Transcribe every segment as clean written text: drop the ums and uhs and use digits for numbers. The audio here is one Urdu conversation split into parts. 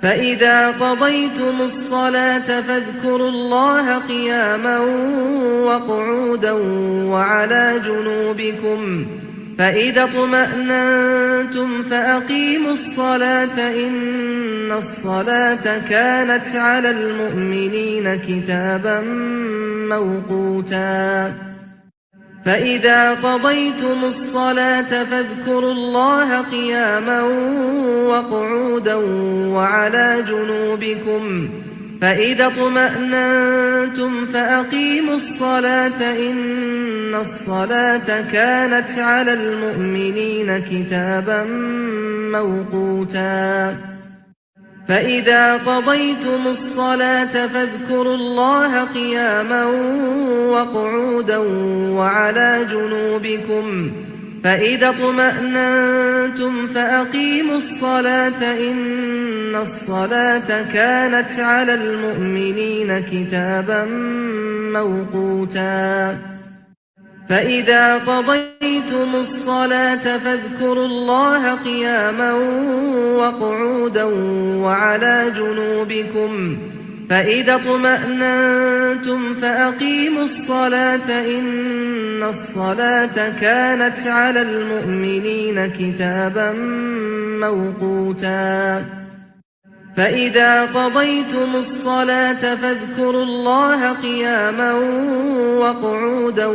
فإذا قضيتم الصلاة فاذكروا الله قياما وقعودا وعلى جنوبكم فإذا اطمأننتم فأقيموا الصلاة إن الصلاة كانت على المؤمنين كتابا موقوتا فإذا قضيتم الصلاة فاذكروا الله قياما وقعودا وعلى جنوبكم فإذا اطمأننتم فأقيموا الصلاة إن الصلاة كانت على المؤمنين كتابا موقوتا فإذا قضيتم الصلاة فاذكروا الله قياما وقعودا وعلى جنوبكم فإذا اطمأننتم فأقيموا الصلاة إن الصلاة كانت على المؤمنين كتابا موقوتا فإذا قضيتم الصلاة فاذكروا الله قياما وقعودا وعلى جنوبكم فإذا اطمأننتم فأقيموا الصلاة إن الصلاة كانت على المؤمنين كتابا موقوتا فإذا قضيتم الصلاة فاذكروا الله قياما وقعودا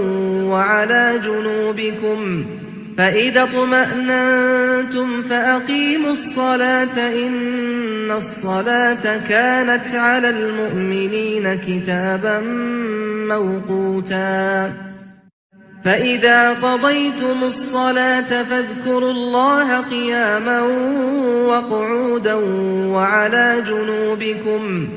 وعلى جنوبكم فإذا اطمأننتم فأقيموا الصلاة إن الصلاة كانت على المؤمنين كتابا موقوتا فإذا قضيتم الصلاة فاذكروا الله قياما وقعودا وعلى جنوبكم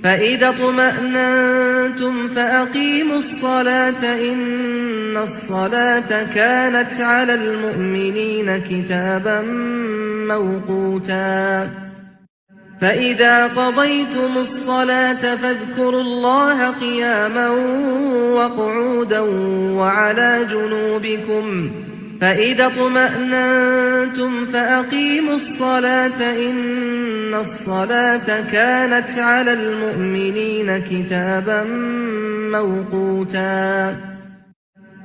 فإذا اطمأننتم فأقيموا الصلاة إن الصلاة كانت على المؤمنين كتابا موقوتا فإذا قضيتم الصلاة فاذكروا الله قياما وقعودا وعلى جنوبكم فإذا اطمأننتم فأقيموا الصلاة إن الصلاة كانت على المؤمنين كتابا موقوتا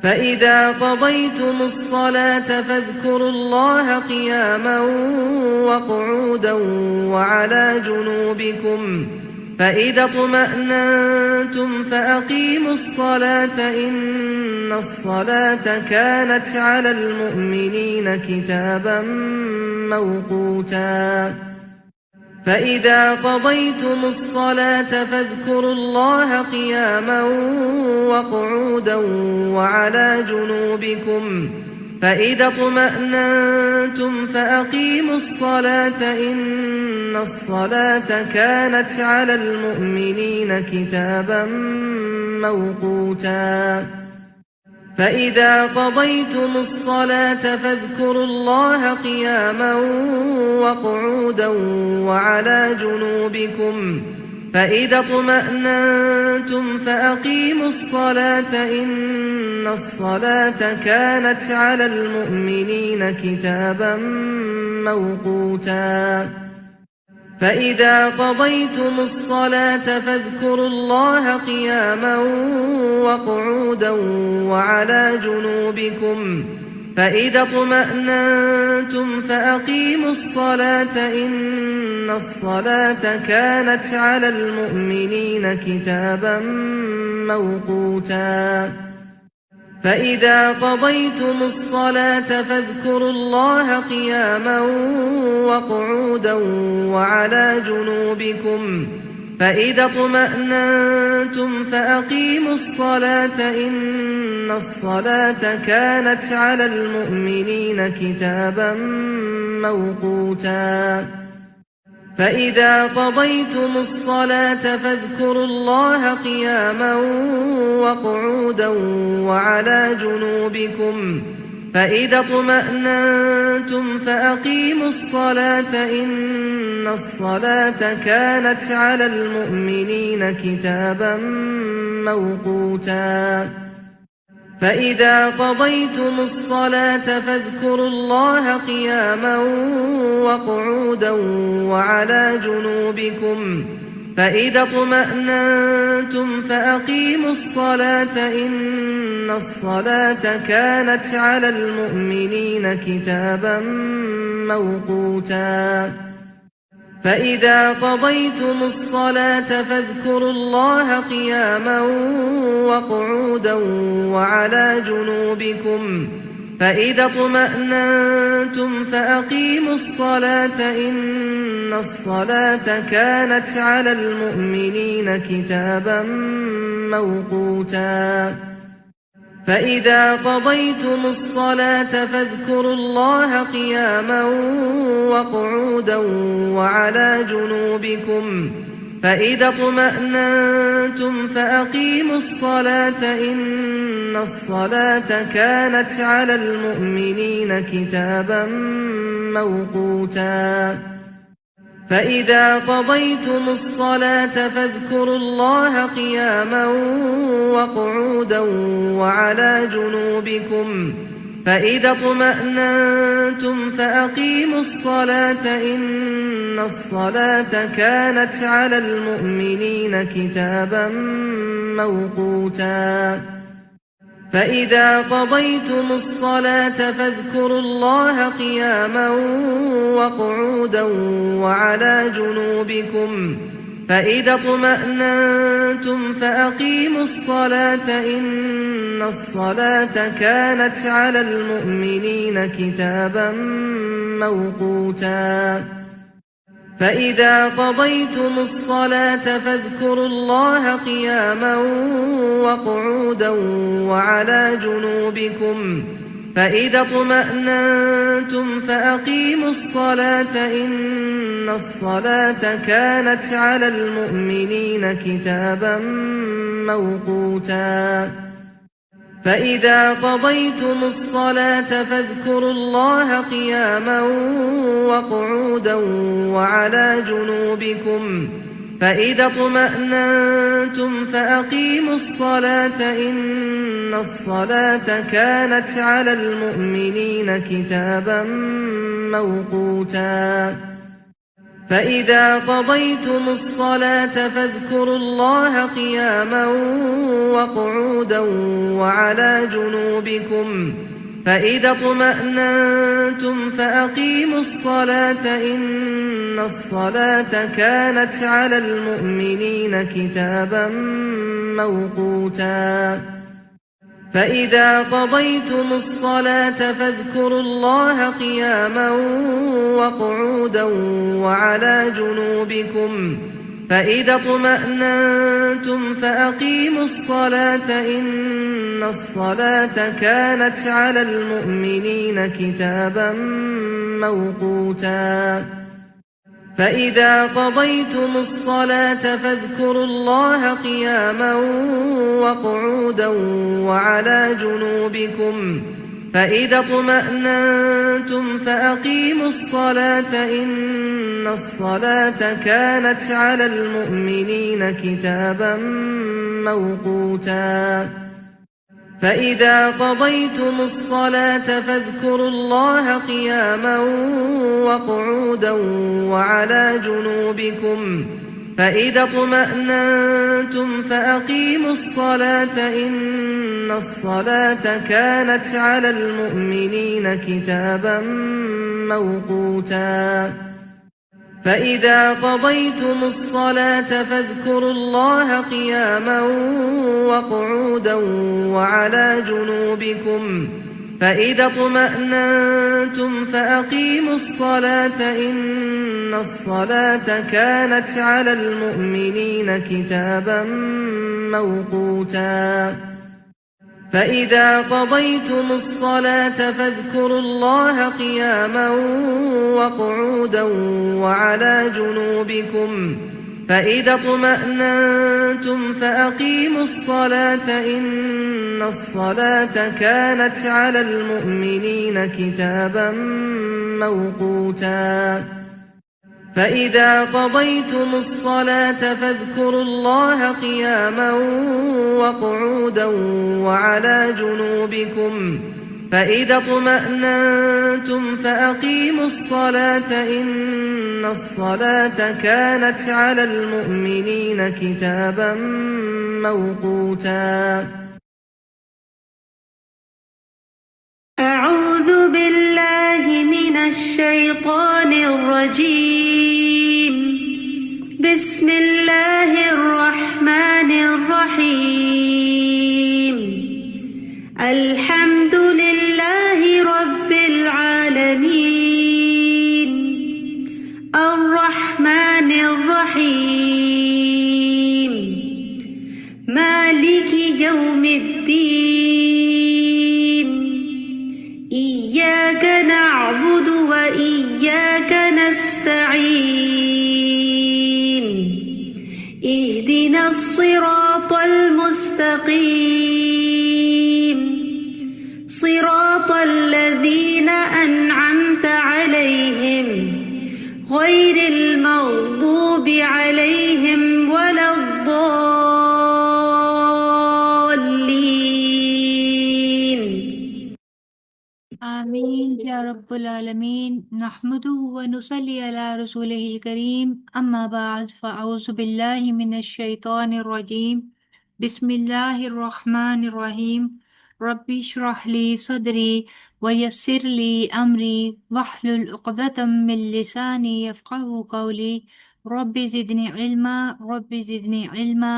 فإذا قضيتم الصلاة فاذكروا الله قياما وقعودا وعلى جنوبكم فإذا اطمأننتم فأقيموا الصلاة إن الصلاة كانت على المؤمنين كتابا موقوتا فإذا قضيتم الصلاة فاذكروا الله قياما وقعودا وعلى جنوبكم فإذا اطمأننتم فأقيموا الصلاة إن الصلاة كانت على المؤمنين كتابا موقوتا فإذا قضيتم الصلاة فاذكروا الله قياما وقعودا وعلى جنوبكم فإذا اطمأننتم فأقيموا الصلاة إن الصلاة كانت على المؤمنين كتابا موقوتا فإذا قضيتم الصلاة فاذكروا الله قياما وقعودا وعلى جنوبكم فإذا اطمأننتم فأقيموا الصلاة إن الصلاة كانت على المؤمنين كتابا موقوتا فإذا قضيتم الصلاة فاذكروا الله قياما وقعودا وعلى جنوبكم فإذا اطمأننتم فأقيموا الصلاة إن الصلاة كانت على المؤمنين كتابا موقوتا فإذا قضيتم الصلاة فاذكروا الله قياما وقعودا وعلى جنوبكم فإذا اطمأننتم فأقيموا الصلاة إن الصلاة كانت على المؤمنين كتابا موقوتا فإذا قضيتم الصلاة فاذكروا الله قياما وقعودا وعلى جنوبكم فإذا اطمأننتم فأقيموا الصلاة إن الصلاة كانت على المؤمنين كتابا موقوتا فإذا قضيتم الصلاة فاذكروا الله قياما وقعودا وعلى جنوبكم فإذا اطمأننتم فأقيموا الصلاة إن الصلاة كانت على المؤمنين كتابا موقوتا فإذا قضيتم الصلاة فاذكروا الله قياما وقعودا وعلى جنوبكم فإذا اطمأننتم فأقيموا الصلاة إن الصلاة كانت على المؤمنين كتابا موقوتا فإذا قضيتم الصلاة فاذكروا الله قياما وقعودا وعلى جنوبكم فإذا اطمأننتم فأقيموا الصلاة إن الصلاة كانت على المؤمنين كتابا موقوتا فإذا قضيتم الصلاة فاذكروا الله قياما وقعودا وعلى جنوبكم فإذا اطمأننتم فأقيموا الصلاة إن الصلاة كانت على المؤمنين كتابا موقوتا فإذا قضيتم الصلاة فاذكروا الله قياما وقعودا وعلى جنوبكم فإذا اطمأننتم فأقيموا الصلاة إن الصلاة كانت على المؤمنين كتابا موقوتا فإذا قضيتم الصلاة فاذكروا الله قياما وقعودا وعلى جنوبكم فإذا اطمأننتم فأقيموا الصلاة إن الصلاة كانت على المؤمنين كتابا موقوتا فإذا قضيتم الصلاة فاذكروا الله قياما وقعودا وعلى جنوبكم فإذا اطمأننتم فأقيموا الصلاة إن الصلاة كانت على المؤمنين كتابا موقوتا فإذا قضيتم الصلاة فاذكروا الله قياما وقعودا وعلى جنوبكم فإذا اطمأننتم فأقيموا الصلاة إن الصلاة كانت على المؤمنين كتابا موقوتا فإذا قضيتم الصلاة فاذكروا الله قياما وقعودا وعلى جنوبكم فإذا اطمأننتم فأقيموا الصلاة إن الصلاة كانت على المؤمنين كتابا موقوتا فإذا قضيتم الصلاة فاذكروا الله قياما وقعودا وعلى جنوبكم فإذا اطمأننتم فأقيموا الصلاة إن الصلاة كانت على المؤمنين كتابا موقوتا فإذا قضيتم الصلاة فاذكروا الله قياما وقعودا وعلى جنوبكم فإذا اطمأننتم فأقيموا الصلاة إن الصلاة كانت على المؤمنين كتابا موقوتا فإذا قضيتم الصلاة فاذكروا الله قياما وقعودا وعلى جنوبكم فإذا اطمأننتم فأقيموا الصلاة إن الصلاة كانت على المؤمنين كتابا موقوتا فإذا قضيتم الصلاة فاذكروا الله قياما وقعودا وعلى جنوبكم فإذا اطمأننتم فأقيموا الصلاة إن الصلاة كانت على المؤمنين كتابا موقوتا. أعوذ بالله من الشيطان الرجيم. بسم الله الرحمن الرحيم. الحمد لله رب العالمين الرحمن الرحيم مالك يوم الدين. إياك نعبد وإياك نستعين. اهدنا الصراط المستقيم صراط الذين أنعمت عليهم غير المغضوب عليهم ولا الضالين. آمین یا رب العالمین نحمده ونصلی علی رسوله الکریم اما بعد فاعوذ باللہ من الشیطان الرجیم بسم اللہ الرحمن الرحیم رب اشرح لی صدری ویسر لی امری واحلل عقدۃ من لسانی یفقهوا قولی رب زدنی علما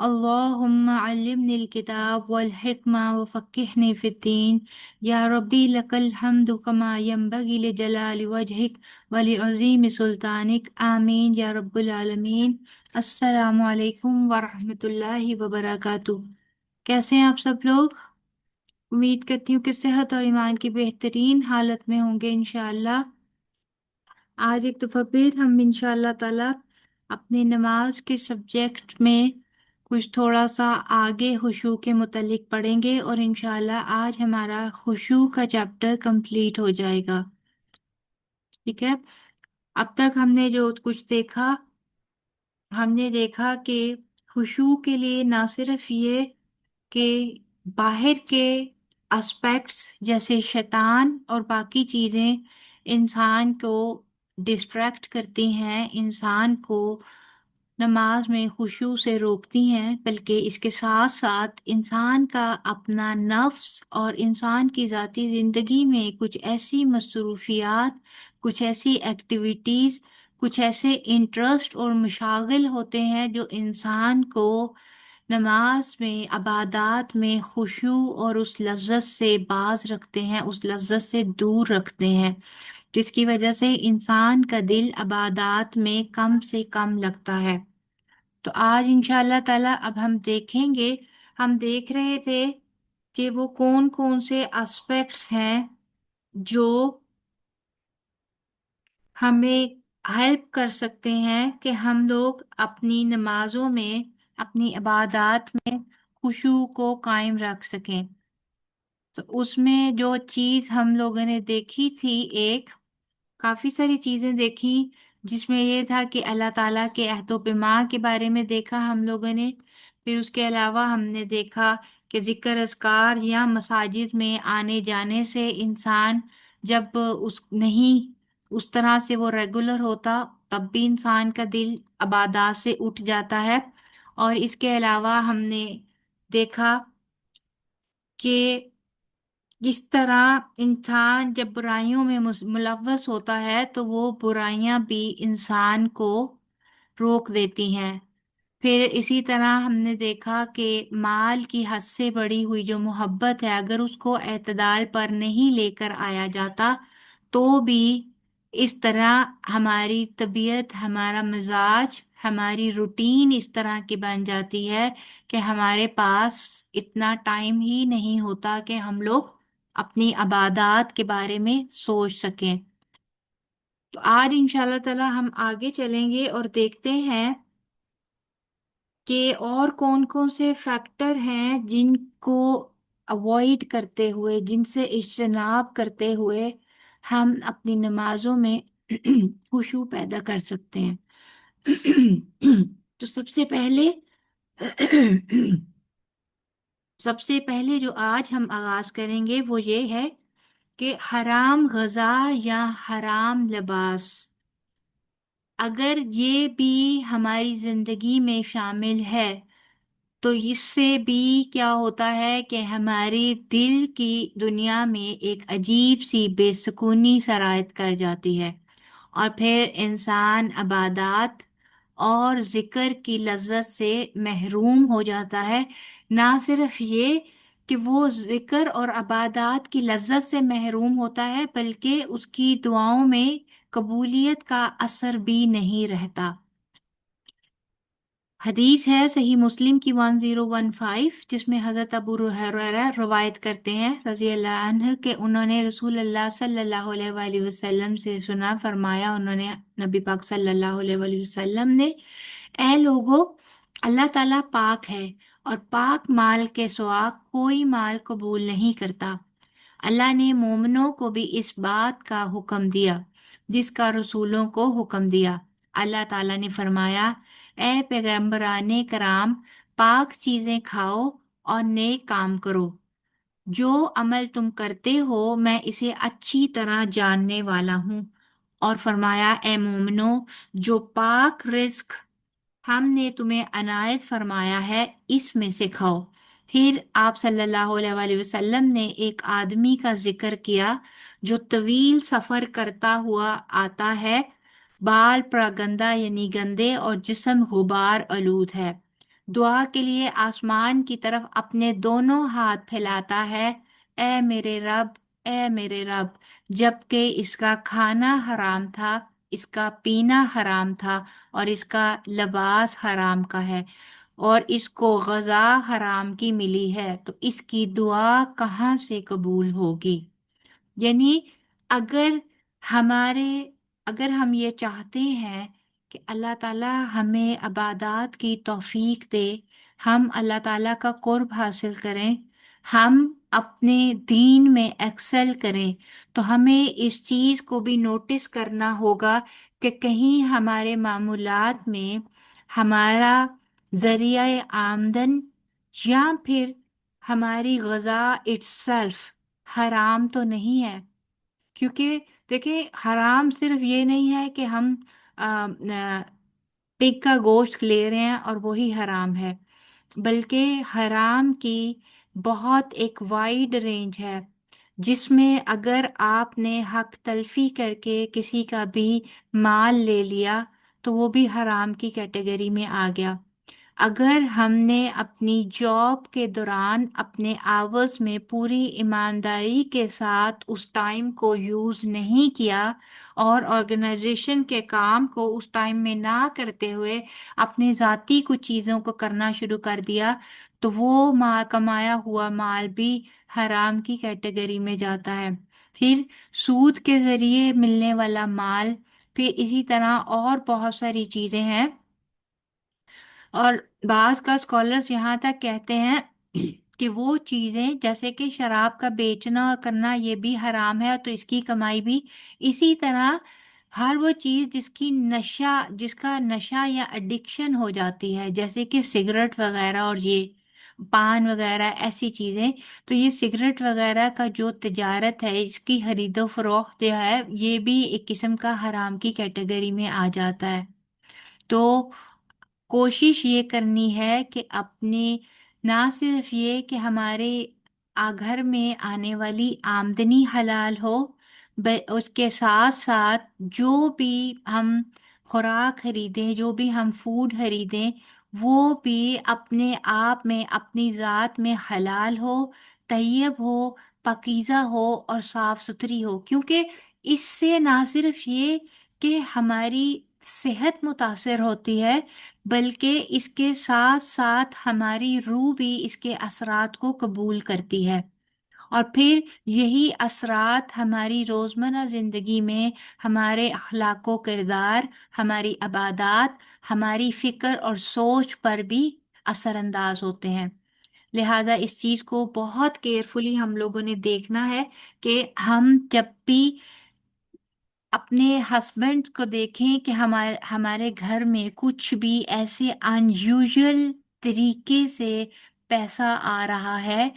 اللہم علمنی الکتاب والحکمہ وفقہنی فی الدین یا ربی لک الحمد کما ینبغی لجلال وجہک ولعظیم سلطانک آمین یا رب العالمین۔ السلام علیکم ورحمۃ اللہ وبرکاتہ۔ کیسے ہیں آپ سب لوگ؟ امید کرتی ہوں کہ صحت اور ایمان کی بہترین حالت میں ہوں گے انشاءاللہ۔ آج ایک دفعہ پھر ہم انشاءاللہ تعالیٰ اپنی نماز کے سبجیکٹ میں کچھ تھوڑا سا آگے خشوع کے متعلق پڑھیں گے، اور انشاءاللہ آج ہمارا خشوع کا چیپٹر کمپلیٹ ہو جائے گا۔ ٹھیک ہے، اب تک ہم نے جو کچھ دیکھا، ہم نے دیکھا کہ خشوع کے لیے نہ صرف یہ کہ باہر کے اسپیکٹس جیسے شیطان اور باقی چیزیں انسان کو ڈسٹریکٹ کرتی ہیں، انسان کو نماز میں خشوع سے روکتی ہیں، بلکہ اس کے ساتھ ساتھ انسان کا اپنا نفس اور انسان کی ذاتی زندگی میں کچھ ایسی مصروفیات، کچھ ایسی ایکٹیویٹیز، کچھ ایسے انٹرسٹ اور مشاغل ہوتے ہیں جو انسان کو نماز میں، عبادات میں خشوع اور اس لذت سے باز رکھتے ہیں، اس لذت سے دور رکھتے ہیں، جس کی وجہ سے انسان کا دل عبادات میں کم سے کم لگتا ہے۔ تو آج انشاءاللہ تعالیٰ اب ہم دیکھیں گے، ہم دیکھ رہے تھے کہ وہ کون کون سے اسپیکٹس ہیں جو ہمیں ہیلپ کر سکتے ہیں کہ ہم لوگ اپنی نمازوں میں، اپنی عبادات میں خشوع کو قائم رکھ سکیں۔ تو اس میں جو چیز ہم لوگوں نے دیکھی تھی، کافی ساری چیزیں دیکھی، جس میں یہ تھا کہ اللہ تعالیٰ کے عہد و پیمان کے بارے میں دیکھا ہم لوگوں نے۔ پھر اس کے علاوہ ہم نے دیکھا کہ ذکر اذکار یا مساجد میں آنے جانے سے انسان جب اس طرح سے وہ ریگولر ہوتا، تب بھی انسان کا دل عبادات سے اٹھ جاتا ہے۔ اور اس کے علاوہ ہم نے دیکھا کہ کس طرح انسان جب برائیوں میں ملوث ہوتا ہے تو وہ برائیاں بھی انسان کو روک دیتی ہیں۔ پھر اسی طرح ہم نے دیکھا کہ مال کی حد سے بڑھی ہوئی جو محبت ہے، اگر اس کو اعتدال پر نہیں لے کر آیا جاتا تو بھی اس طرح ہماری طبیعت، ہمارا مزاج، ہماری روٹین اس طرح کی بن جاتی ہے کہ ہمارے پاس اتنا ٹائم ہی نہیں ہوتا کہ ہم لوگ اپنی عبادات کے بارے میں سوچ سکیں۔ تو آج انشاءاللہ تعالیٰ ہم آگے چلیں گے اور دیکھتے ہیں کہ اور کون کون سے فیکٹر ہیں جن کو اوائڈ کرتے ہوئے، جن سے اجتناب کرتے ہوئے ہم اپنی نمازوں میں خشوع پیدا کر سکتے ہیں۔ تو سب سے پہلے جو آج ہم آغاز کریں گے وہ یہ ہے کہ حرام غذا یا حرام لباس، اگر یہ بھی ہماری زندگی میں شامل ہے تو اس سے بھی کیا ہوتا ہے کہ ہماری دل کی دنیا میں ایک عجیب سی بے سکونی سرایت کر جاتی ہے، اور پھر انسان عبادات اور ذکر کی لذت سے محروم ہو جاتا ہے۔ نہ صرف یہ کہ وہ ذکر اور عبادات کی لذت سے محروم ہوتا ہے، بلکہ اس کی دعاؤں میں قبولیت کا اثر بھی نہیں رہتا۔ حدیث ہے صحیح مسلم کی 1015، جس میں حضرت ابو ہریرہ روایت کرتے ہیں رضی اللہ عنہ کہ انہوں نے رسول اللہ صلی اللہ علیہ وآلہ وسلم سے سنا، فرمایا انہوں نے، نبی پاک صلی اللہ علیہ وآلہ وسلم نے، اے لوگو، اللہ تعالیٰ پاک ہے اور پاک مال کے سوا کوئی مال قبول نہیں کرتا۔ اللہ نے مومنوں کو بھی اس بات کا حکم دیا جس کا رسولوں کو حکم دیا۔ اللہ تعالیٰ نے فرمایا، اے پیغمبران کرام، پاک چیزیں کھاؤ اور نیک کام کرو، جو عمل تم کرتے ہو میں اسے اچھی طرح جاننے والا ہوں۔ اور فرمایا، اے مومنو، جو پاک رزق ہم نے تمہیں عنایت فرمایا ہے اس میں سے کھاؤ۔ پھر آپ صلی اللہ علیہ وآلہ وسلم نے ایک آدمی کا ذکر کیا جو طویل سفر کرتا ہوا آتا ہے، بال پراگندہ یعنی گندے اور جسم غبار آلود ہے، دعا کے لیے آسمان کی طرف اپنے دونوں ہاتھ پھیلاتا ہے، اے میرے رب، اے میرے رب، جبکہ اس کا کھانا حرام تھا، اس کا پینا حرام تھا، اور اس کا لباس حرام کا ہے، اور اس کو غذا حرام کی ملی ہے، تو اس کی دعا کہاں سے قبول ہوگی؟ یعنی اگر ہمارے اگر ہم یہ چاہتے ہیں کہ اللہ تعالیٰ ہمیں عبادات کی توفیق دے، ہم اللہ تعالیٰ کا قرب حاصل کریں، ہم اپنے دین میں ایکسل کریں، تو ہمیں اس چیز کو بھی نوٹس کرنا ہوگا کہ کہیں ہمارے معمولات میں ہمارا ذریعہ آمدن یا پھر ہماری غذا اٹسیلف حرام تو نہیں ہے۔ کیونکہ دیکھیں، حرام صرف یہ نہیں ہے کہ ہم پگ کا گوشت لے رہے ہیں اور وہی حرام ہے، بلکہ حرام کی بہت ایک وائڈ رینج ہے، جس میں اگر آپ نے حق تلفی کر کے کسی کا بھی مال لے لیا تو وہ بھی حرام کی کیٹیگری میں آ گیا۔ اگر ہم نے اپنی جاب کے دوران اپنے آورز میں پوری ایمانداری کے ساتھ اس ٹائم کو یوز نہیں کیا اور آرگنائزیشن کے کام کو اس ٹائم میں نہ کرتے ہوئے اپنے ذاتی کچھ چیزوں کو کرنا شروع کر دیا، تو وہ کمایا ہوا مال بھی حرام کی کیٹیگری میں جاتا ہے۔ پھر سود کے ذریعے ملنے والا مال، پھر اسی طرح اور بہت ساری چیزیں ہیں، اور بعض کا اسکالرس یہاں تک کہتے ہیں کہ وہ چیزیں جیسے کہ شراب کا بیچنا اور کرنا یہ بھی حرام ہے، تو اس کی کمائی بھی اسی طرح ہر وہ چیز جس کا نشہ یا ایڈکشن ہو جاتی ہے، جیسے کہ سگریٹ وغیرہ اور یہ پان وغیرہ ایسی چیزیں، تو یہ سگریٹ وغیرہ کا جو تجارت ہے، اس کی خرید و فروخت جو ہے، یہ بھی ایک قسم کا حرام کی کیٹیگری میں آ جاتا ہے۔ تو کوشش یہ کرنی ہے کہ اپنے نہ صرف یہ کہ ہمارے گھر میں آنے والی آمدنی حلال ہو، اس کے ساتھ ساتھ جو بھی ہم خوراک خریدیں، جو بھی ہم فوڈ خریدیں، وہ بھی اپنے آپ میں، اپنی ذات میں حلال ہو، طیب ہو، پاکیزہ ہو اور صاف ستھری ہو، کیونکہ اس سے نہ صرف یہ کہ ہماری صحت متاثر ہوتی ہے، بلکہ اس کے ساتھ ساتھ ہماری روح بھی اس کے اثرات کو قبول کرتی ہے، اور پھر یہی اثرات ہماری روزمرہ زندگی میں ہمارے اخلاق و کردار، ہماری عبادات، ہماری فکر اور سوچ پر بھی اثر انداز ہوتے ہیں۔ لہٰذا اس چیز کو بہت کیئرفلی ہم لوگوں نے دیکھنا ہے کہ ہم جب بھی اپنے ہسبینڈ کو دیکھیں کہ ہمارے گھر میں کچھ بھی ایسے انیوژل طریقے سے پیسہ آ رہا ہے،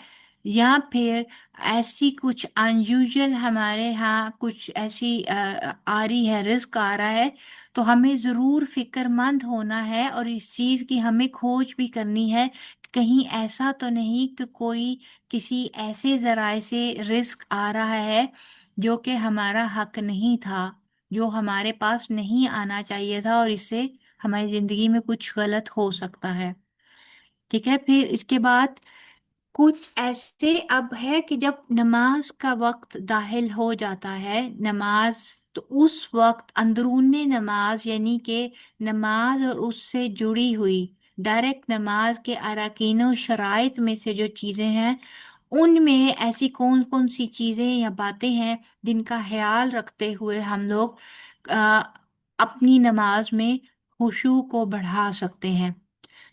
یا پھر ایسی کچھ انیوژل ہمارے ہاں کچھ ایسی آ رہی ہے، رزق آ رہا ہے، تو ہمیں ضرور فکر مند ہونا ہے اور اس چیز کی ہمیں کھوج بھی کرنی ہے کہ کہیں ایسا تو نہیں کہ کوئی کسی ایسے ذرائع سے رزق آ رہا ہے جو کہ ہمارا حق نہیں تھا، جو ہمارے پاس نہیں آنا چاہیے تھا، اور اس سے ہماری زندگی میں کچھ غلط ہو سکتا ہے۔ ٹھیک ہے، پھر اس کے بعد کچھ ایسے اب ہے کہ جب نماز کا وقت داخل ہو جاتا ہے، نماز، تو اس وقت اندرون نماز یعنی کہ نماز اور اس سے جڑی ہوئی ڈائریکٹ نماز کے اراکین و شرائط میں سے جو چیزیں ہیں، ان میں ایسی کون کون سی چیزیں یا باتیں ہیں جن کا خیال رکھتے ہوئے ہم لوگ اپنی نماز میں خشوع کو بڑھا سکتے ہیں۔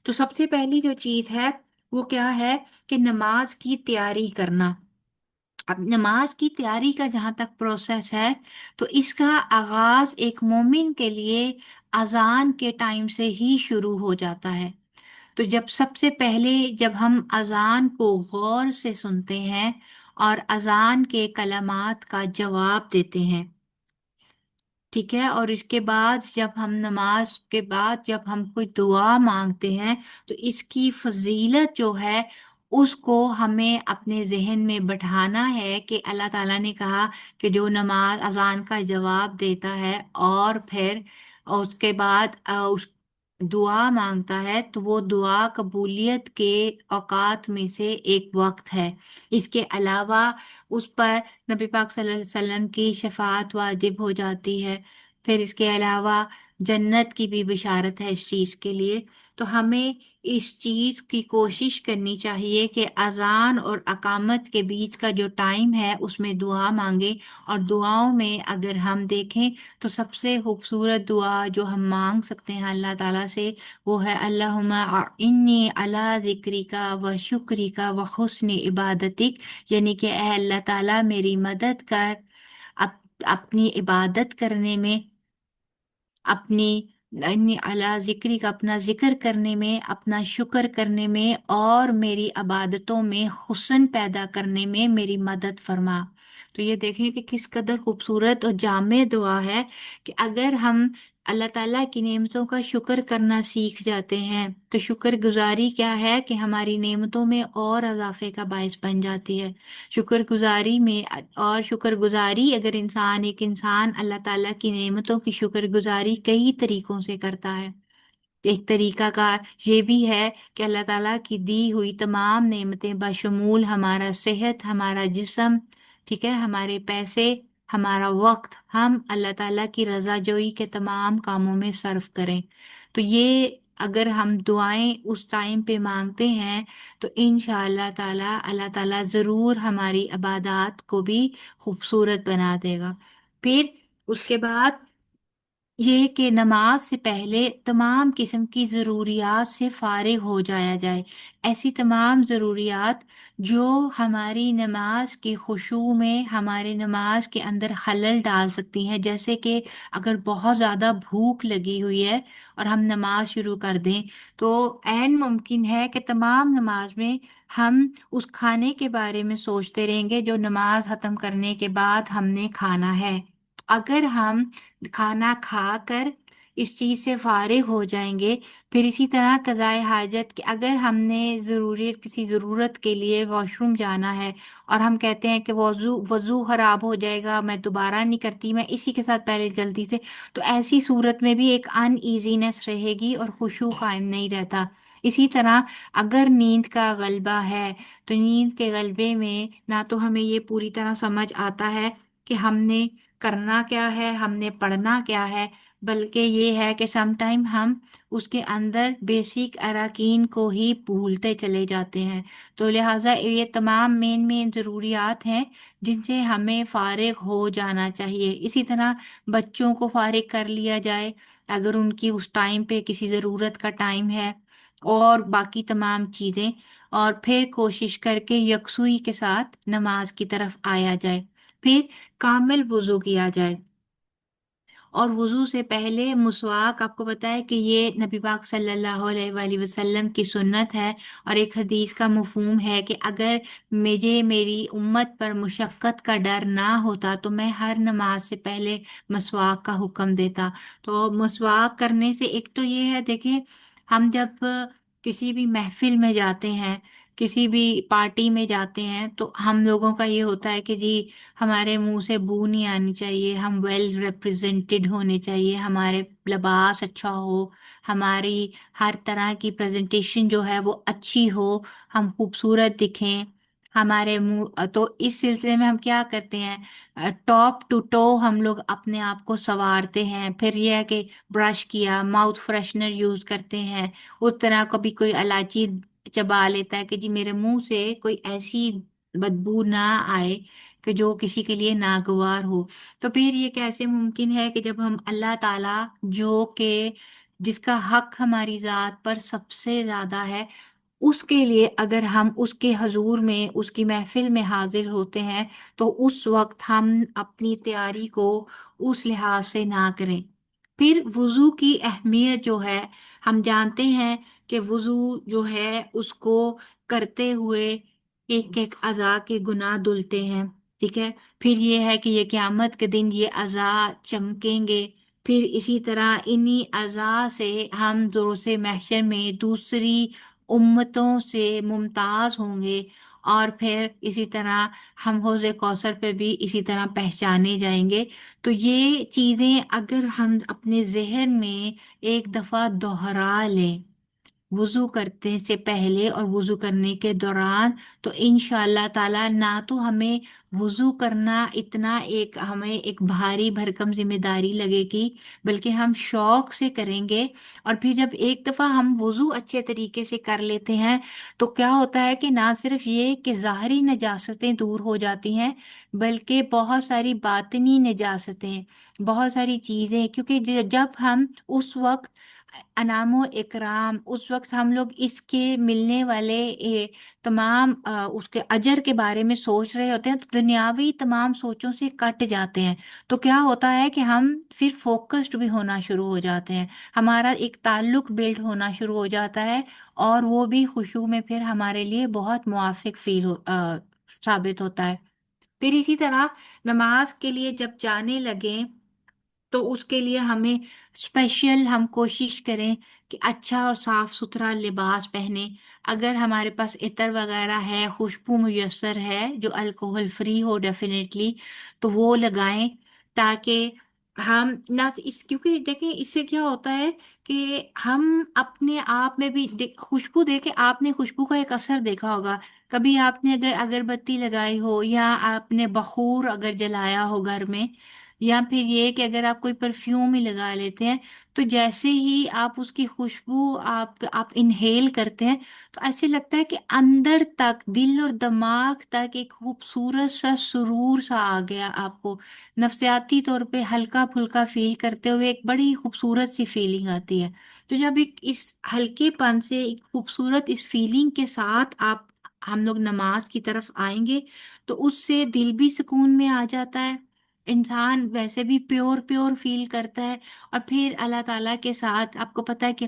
تو سب سے پہلی جو چیز ہے وہ کیا ہے کہ نماز کی تیاری کرنا۔ اب نماز کی تیاری کا جہاں تک پروسیس ہے، تو اس کا آغاز ایک مومن کے لیے اذان کے ٹائم سے ہی شروع ہو جاتا ہے۔ تو جب سب سے پہلے جب ہم اذان کو غور سے سنتے ہیں اور اذان کے کلمات کا جواب دیتے ہیں، ٹھیک ہے، اور اس کے بعد جب ہم نماز کے بعد جب ہم کوئی دعا مانگتے ہیں، تو اس کی فضیلت جو ہے اس کو ہمیں اپنے ذہن میں بٹھانا ہے کہ اللہ تعالیٰ نے کہا کہ جو نماز اذان کا جواب دیتا ہے اور پھر اس کے بعد اس دعا مانگتا ہے، تو وہ دعا قبولیت کے اوقات میں سے ایک وقت ہے۔ اس کے علاوہ اس پر نبی پاک صلی اللہ علیہ وسلم کی شفاعت واجب ہو جاتی ہے، پھر اس کے علاوہ جنت کی بھی بشارت ہے اس چیز کے لیے۔ تو ہمیں اس چیز کی کوشش کرنی چاہیے کہ اذان اور اقامت کے بیچ کا جو ٹائم ہے اس میں دعا مانگیں، اور دعاؤں میں اگر ہم دیکھیں تو سب سے خوبصورت دعا جو ہم مانگ سکتے ہیں اللہ تعالیٰ سے وہ ہے اللہم انی علی ذکرک و شکرک و حسن عبادتک، یعنی کہ اے اللہ تعالیٰ میری مدد کر اپنی عبادت کرنے میں، اپنی انی علی ذکری کا اپنا ذکر کرنے میں، اپنا شکر کرنے میں، اور میری عبادتوں میں حسن پیدا کرنے میں میری مدد فرما۔ تو یہ دیکھیں کہ کس قدر خوبصورت اور جامع دعا ہے کہ اگر ہم اللہ تعالیٰ کی نعمتوں کا شکر کرنا سیکھ جاتے ہیں تو شکر گزاری کیا ہے کہ ہماری نعمتوں میں اور اضافے کا باعث بن جاتی ہے۔ شکر گزاری میں، اور شکر گزاری اگر ایک انسان اللہ تعالیٰ کی نعمتوں کی شکر گزاری کئی طریقوں سے کرتا ہے۔ ایک طریقہ کا یہ بھی ہے کہ اللہ تعالیٰ کی دی ہوئی تمام نعمتیں بشمول ہمارا صحت، ہمارا جسم، ٹھیک ہے، ہمارے پیسے، ہمارا وقت، ہم اللہ تعالیٰ کی رضا جوئی کے تمام کاموں میں صرف کریں۔ تو یہ اگر ہم دعائیں اس ٹائم پہ مانگتے ہیں تو انشاءاللہ تعالیٰ اللہ تعالیٰ ضرور ہماری عبادات کو بھی خوبصورت بنا دے گا۔ پھر اس کے بعد یہ کہ نماز سے پہلے تمام قسم کی ضروریات سے فارغ ہو جایا جائے، ایسی تمام ضروریات جو ہماری نماز کی خشوع میں، ہمارے نماز کے اندر خلل ڈال سکتی ہیں، جیسے کہ اگر بہت زیادہ بھوک لگی ہوئی ہے اور ہم نماز شروع کر دیں تو عین ممکن ہے کہ تمام نماز میں ہم اس کھانے کے بارے میں سوچتے رہیں گے جو نماز ختم کرنے کے بعد ہم نے کھانا ہے۔ اگر ہم کھانا کھا کر اس چیز سے فارغ ہو جائیں گے، پھر اسی طرح قضائے حاجت کہ اگر ہم نے کسی ضرورت کے لیے واش روم جانا ہے اور ہم کہتے ہیں کہ وضو خراب ہو جائے گا، میں دوبارہ نہیں کرتی، میں اسی کے ساتھ پہلے جلدی سے، تو ایسی صورت میں بھی ایک ان ایزینس رہے گی اور خشوع قائم نہیں رہتا۔ اسی طرح اگر نیند کا غلبہ ہے تو نیند کے غلبے میں نہ تو ہمیں یہ پوری طرح سمجھ آتا ہے کہ ہم نے کرنا کیا ہے، ہم نے پڑھنا کیا ہے، بلکہ یہ ہے کہ سم ٹائم ہم اس کے اندر بیسک اراکین کو ہی بھولتے چلے جاتے ہیں۔ تو لہٰذا یہ تمام مین ضروریات ہیں جن سے ہمیں فارغ ہو جانا چاہیے۔ اسی طرح بچوں کو فارغ کر لیا جائے اگر ان کی اس ٹائم پہ کسی ضرورت کا ٹائم ہے، اور باقی تمام چیزیں، اور پھر کوشش کر کے یکسوئی کے ساتھ نماز کی طرف آیا جائے، پھر کامل وضو کیا جائے۔ اور وضو سے پہلے مسواک، آپ کو پتہ ہے کہ یہ نبی پاک صلی اللہ علیہ وآلہ وسلم کی سنت ہے، اور ایک حدیث کا مفہوم ہے کہ اگر مجھے میری امت پر مشقت کا ڈر نہ ہوتا تو میں ہر نماز سے پہلے مسواک کا حکم دیتا۔ تو مسواک کرنے سے ایک تو یہ ہے، دیکھیں ہم جب کسی بھی محفل میں جاتے ہیں، کسی بھی پارٹی میں جاتے ہیں، تو ہم لوگوں کا یہ ہوتا ہے کہ جی ہمارے منہ سے بو نہیں آنی چاہیے، ہم ویل ریپرزینٹیڈ ہونے چاہیے، ہمارے لباس اچھا ہو، ہماری ہر طرح کی پریزنٹیشن جو ہے وہ اچھی ہو، ہم خوبصورت دکھیں ہمارے منہ۔ تو اس سلسلے میں ہم کیا کرتے ہیں، ٹاپ ٹو ٹو ہم لوگ اپنے آپ کو سنوارتے ہیں، پھر یہ ہے کہ برش کیا، ماؤتھ فریشنر یوز کرتے ہیں، اس طرح کبھی کوئی الائچی چبا لیتا ہے کہ جی میرے منہ سے کوئی ایسی بدبو نہ آئے کہ جو کسی کے لیے ناگوار ہو۔ تو پھر یہ کیسے ممکن ہے کہ جب ہم اللہ تعالیٰ جو کہ جس کا حق ہماری ذات پر سب سے زیادہ ہے، اس کے لیے اگر ہم اس کے حضور میں، اس کی محفل میں حاضر ہوتے ہیں، تو اس وقت ہم اپنی تیاری کو اس لحاظ سے نہ کریں۔ پھر وضو کی اہمیت جو ہے، ہم جانتے ہیں کہ وضو جو ہے اس کو کرتے ہوئے ایک ایک اعضاء کے گناہ دھلتے ہیں، ٹھیک ہے۔ پھر یہ ہے کہ یہ قیامت کے دن یہ اعضاء چمکیں گے، پھر اسی طرح انہی اعضاء سے ہم زور سے محشر میں دوسری امتوں سے ممتاز ہوں گے، اور پھر اسی طرح ہم حوض کوثر پہ بھی اسی طرح پہچانے جائیں گے۔ تو یہ چیزیں اگر ہم اپنے ذہن میں ایک دفعہ دوہرا لیں، وضو کرتے سے پہلے اور وضو کرنے کے دوران، تو انشاءاللہ تعالیٰ نہ تو ہمیں وضو کرنا اتنا ہمیں ایک بھاری بھرکم ذمہ داری لگے گی، بلکہ ہم شوق سے کریں گے۔ اور پھر جب ایک دفعہ ہم وضو اچھے طریقے سے کر لیتے ہیں تو کیا ہوتا ہے کہ نہ صرف یہ کہ ظاہری نجاستیں دور ہو جاتی ہیں، بلکہ بہت ساری باطنی نجاستیں، بہت ساری چیزیں، کیونکہ جب ہم اس وقت انعام و اکرام، اس وقت ہم لوگ اس کے ملنے والے تمام اس کے اجر کے بارے میں سوچ رہے ہوتے ہیں، تو دنیاوی تمام سوچوں سے کٹ جاتے ہیں۔ تو کیا ہوتا ہے کہ ہم پھر فوکسڈ بھی ہونا شروع ہو جاتے ہیں، ہمارا ایک تعلق بلڈ ہونا شروع ہو جاتا ہے، اور وہ بھی خشوع میں پھر ہمارے لیے بہت موافق ثابت ہوتا ہے۔ پھر اسی طرح نماز کے لیے جب جانے لگیں تو اس کے لیے ہمیں اسپیشل ہم کوشش کریں کہ اچھا اور صاف ستھرا لباس پہنیں۔ اگر ہمارے پاس عطر وغیرہ ہے، خوشبو میسر ہے جو الکوہل فری ہو ڈیفینیٹلی، تو وہ لگائیں، تاکہ ہم نہ کیونکہ دیکھیں اس سے کیا ہوتا ہے کہ ہم اپنے آپ میں بھی خوشبو دیکھیں، آپ نے خوشبو کا ایک اثر دیکھا ہوگا، کبھی آپ نے اگر اگربتی لگائی ہو، یا آپ نے بخور اگر جلایا ہو گھر میں، یا پھر یہ کہ اگر آپ کوئی پرفیوم ہی لگا لیتے ہیں، تو جیسے ہی آپ اس کی خوشبو آپ انہیل کرتے ہیں، تو ایسے لگتا ہے کہ اندر تک، دل اور دماغ تک ایک خوبصورت سا سرور سا آ گیا، آپ کو نفسیاتی طور پہ ہلکا پھلکا فیل کرتے ہوئے ایک بڑی خوبصورت سی فیلنگ آتی ہے۔ تو جب اس ہلکے پن سے، ایک خوبصورت اس فیلنگ کے ساتھ ہم لوگ نماز کی طرف آئیں گے، تو اس سے دل بھی سکون میں آ جاتا ہے، انسان ویسے بھی پیور پیور فیل کرتا ہے، اور پھر اللہ تعالیٰ کے ساتھ آپ کو پتہ ہے کہ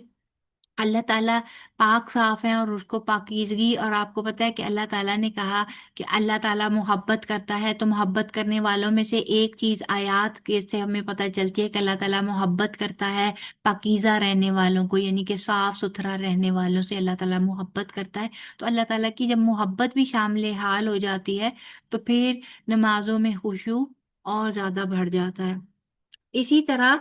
اللہ تعالیٰ پاک صاف ہے، اور اس کو پاکیزگی، اور آپ کو پتہ ہے کہ اللہ تعالیٰ نے کہا کہ اللہ تعالیٰ محبت کرتا ہے، تو محبت کرنے والوں میں سے ایک چیز آیات کے سے ہمیں پتہ چلتی ہے کہ اللہ تعالیٰ محبت کرتا ہے پاکیزہ رہنے والوں کو، یعنی کہ صاف ستھرا رہنے والوں سے اللہ تعالیٰ محبت کرتا ہے۔ تو اللہ تعالیٰ کی جب محبت بھی شامل حال ہو جاتی ہے، تو پھر نمازوں میں خشوع اور زیادہ بڑھ جاتا ہے۔ اسی طرح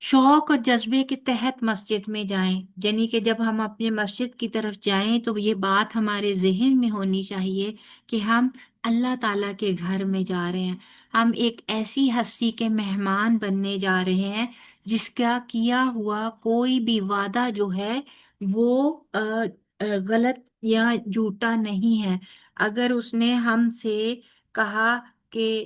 شوق اور جذبے کے تحت مسجد میں جائیں، یعنی کہ جب ہم اپنے مسجد کی طرف جائیں تو یہ بات ہمارے ذہن میں ہونی چاہیے کہ ہم اللہ تعالیٰ کے گھر میں جا رہے ہیں، ہم ایک ایسی ہستی کے مہمان بننے جا رہے ہیں جس کا کیا ہوا کوئی بھی وعدہ جو ہے وہ غلط یا جھوٹا نہیں ہے۔ اگر اس نے ہم سے کہا کہ